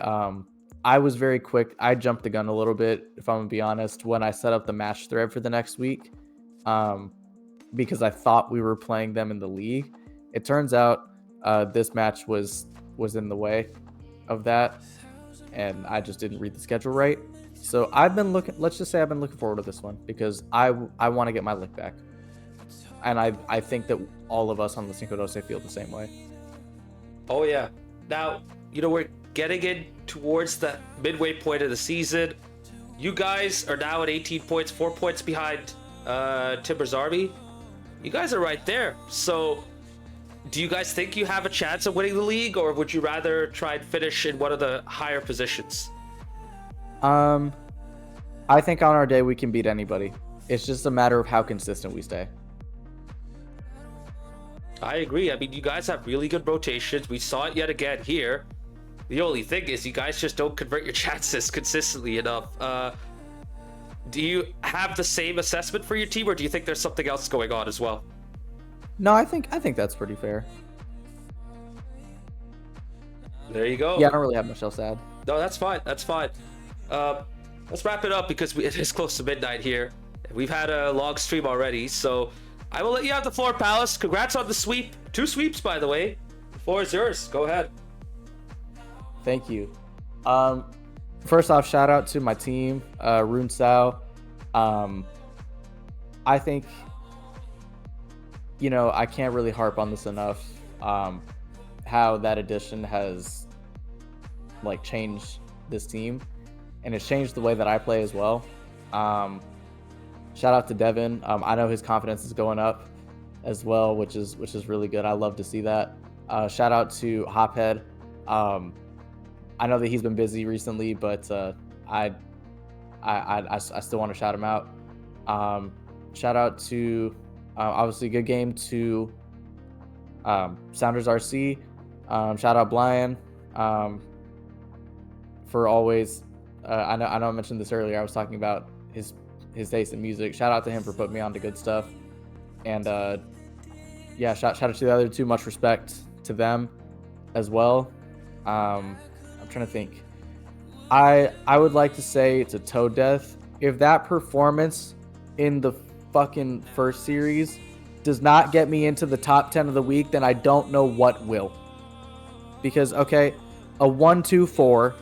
I was very quick. I jumped the gun a little bit, if I'm gonna be honest, when I set up the match thread for the next week, because I thought we were playing them in the league. It turns out this match was in the way of that, and I just didn't read the schedule right. So I've been looking. Let's just say I've been looking forward to this one because I want to get my lick back, and I think that all of us on LaCinco12 feel the same way. Oh yeah. Now, we're getting in towards the midway point of the season. You guys are now at 18 points, 4 points behind Timber's Army. You guys are right there. So do you guys think you have a chance of winning the league, or would you rather try and finish in one of the higher positions? I think on our day we can beat anybody. It's just a matter of how consistent we stay. I agree. I mean, you guys have really good rotations. We saw it yet again here. The only thing is you guys just don't convert your chances consistently enough. Do you have the same assessment for your team, or do you think there's something else going on as well? No, I think that's pretty fair. There you go. Yeah, I don't really have much else to add. No, that's fine. That's fine. Let's wrap it up because it is close to midnight here. We've had a long stream already, so I will let you have the floor, Palace. Congrats on the sweep. 2 sweeps, by the way. The floor is yours. Go ahead. Thank you. First off, shout out to my team, Rune Sao. I think, I can't really harp on this enough. How that addition has changed this team, and it's changed the way that I play as well. Shout out to Devin. I know his confidence is going up as well, which is really good. I love to see that. Shout out to Hophead. I know that he's been busy recently, but I still want to shout him out. Shout out to obviously good game to Sounders RC. Shout out Brian for always. I know I mentioned this earlier. I was talking about his taste in music. Shout out to him for putting me on to good stuff. And yeah, shout out to the other two. Much respect to them as well. I'm trying to think. I would like to say it's a toe death. If that performance in the fucking first series does not get me into the top 10 of the week, then I don't know what will. Because, okay, a 1-2-4,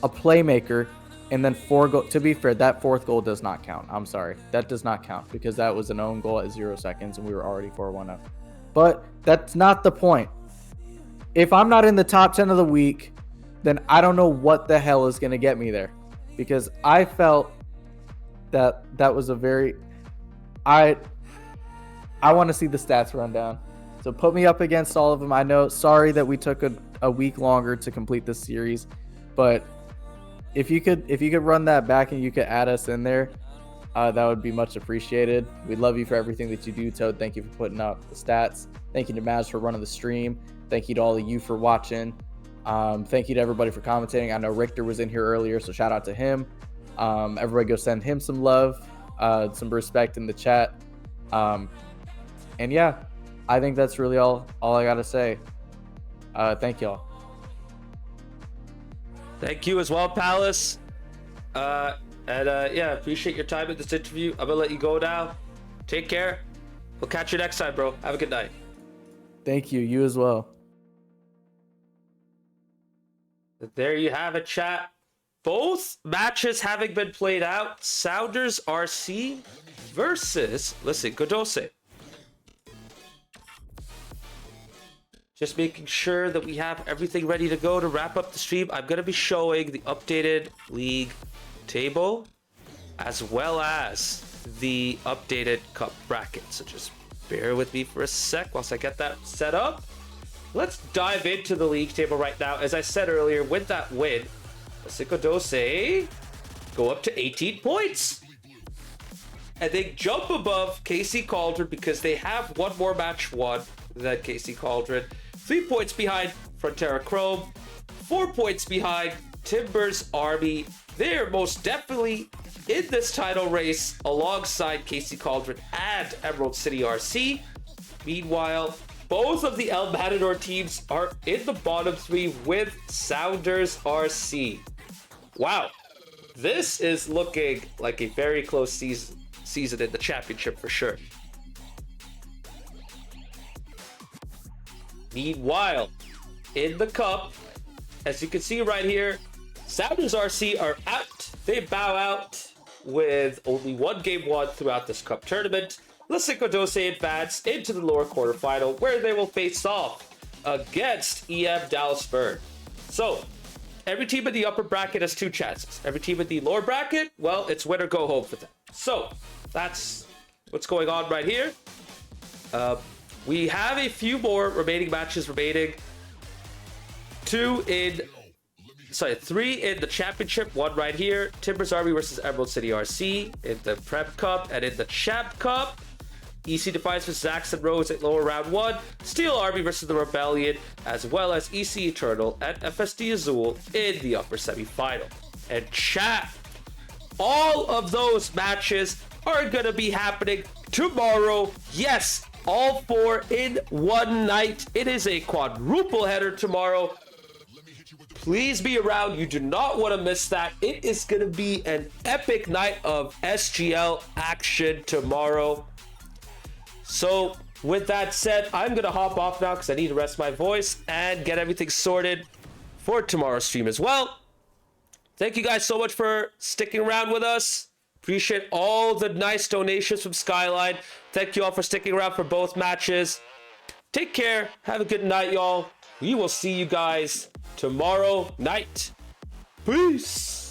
a playmaker, and then 4 goals. To be fair, that 4th goal does not count. I'm sorry. That does not count because that was an own goal at 0 seconds and we were already 4-1 up. But that's not the point. If I'm not in the top 10 of the week, then I don't know what the hell is going to get me there. Because I felt that was a very... I want to see the stats run down. So put me up against all of them. I know, sorry that we took a week longer to complete this series, but if you could run that back and you could add us in there, that would be much appreciated. We love you for everything that you do, Toad. Thank you for putting up the stats. Thank you to Maz for running the stream. Thank you to all of you for watching. Thank you to everybody for commentating. I know Richter was in here earlier, so shout out to him. Everybody go send him some love, some respect in the chat. And yeah, I think that's really all I got to say. Thank y'all. Thank you as well, Palace. Yeah, appreciate your time in this interview. I'm gonna let you go now. Take care. We'll catch you next time, bro. Have a good night. Thank you. You as well. There you have it, chat. Both matches having been played out. Sounders RC versus LaCinco12. Just making sure that we have everything ready to go to wrap up the stream. I'm going to be showing the updated league table as well as the updated cup bracket. So just bear with me for a sec whilst I get that set up. Let's dive into the league table right now. As I said earlier, with that win, LaCinco12 go up to 18 points. and they jump above KC Cauldron because they have one more match won than KC Cauldron. 3 points behind Frontera Chrome, 4 points behind Timbers Army. They're most definitely in this title race alongside KC Cauldron and Emerald City RC. Meanwhile, both of the El Matador teams are in the bottom 3 with Sounders RC. Wow, this is looking like a very close season in the championship for sure. Meanwhile, in the cup, as you can see right here, Sounders RC are out. They bow out with only 1 game won throughout this cup tournament. LaCinco12 advance into the lower quarterfinal where they will face off against EM Dallas Burn. So, every team in the upper bracket has 2 chances. Every team in the lower bracket, well, it's win or go home for them. So, that's what's going on right here. We have a few more remaining matches remaining. 3 in the championship, 1 right here. Timbers Army versus Emerald City RC in the Prep Cup, and in the Champ Cup, EC Defiance versus Zaxxon Rose at lower round 1. Steel Army versus the Rebellion, as well as EC Eternal and FSD Azul in the upper semifinal. And chat, all of those matches are gonna be happening tomorrow. Yes, all 4 in one night. It is a quadruple header tomorrow. Please be around. You do not want to miss that. It is going to be an epic night of SGL action tomorrow. So with that said, I'm going to hop off now because I need to rest my voice and get everything sorted for tomorrow's stream as well. Thank you guys so much for sticking around with us. Appreciate all the nice donations from Skyline. Thank you all for sticking around for both matches. Take care. Have a good night, y'all. We will see you guys tomorrow night. Peace.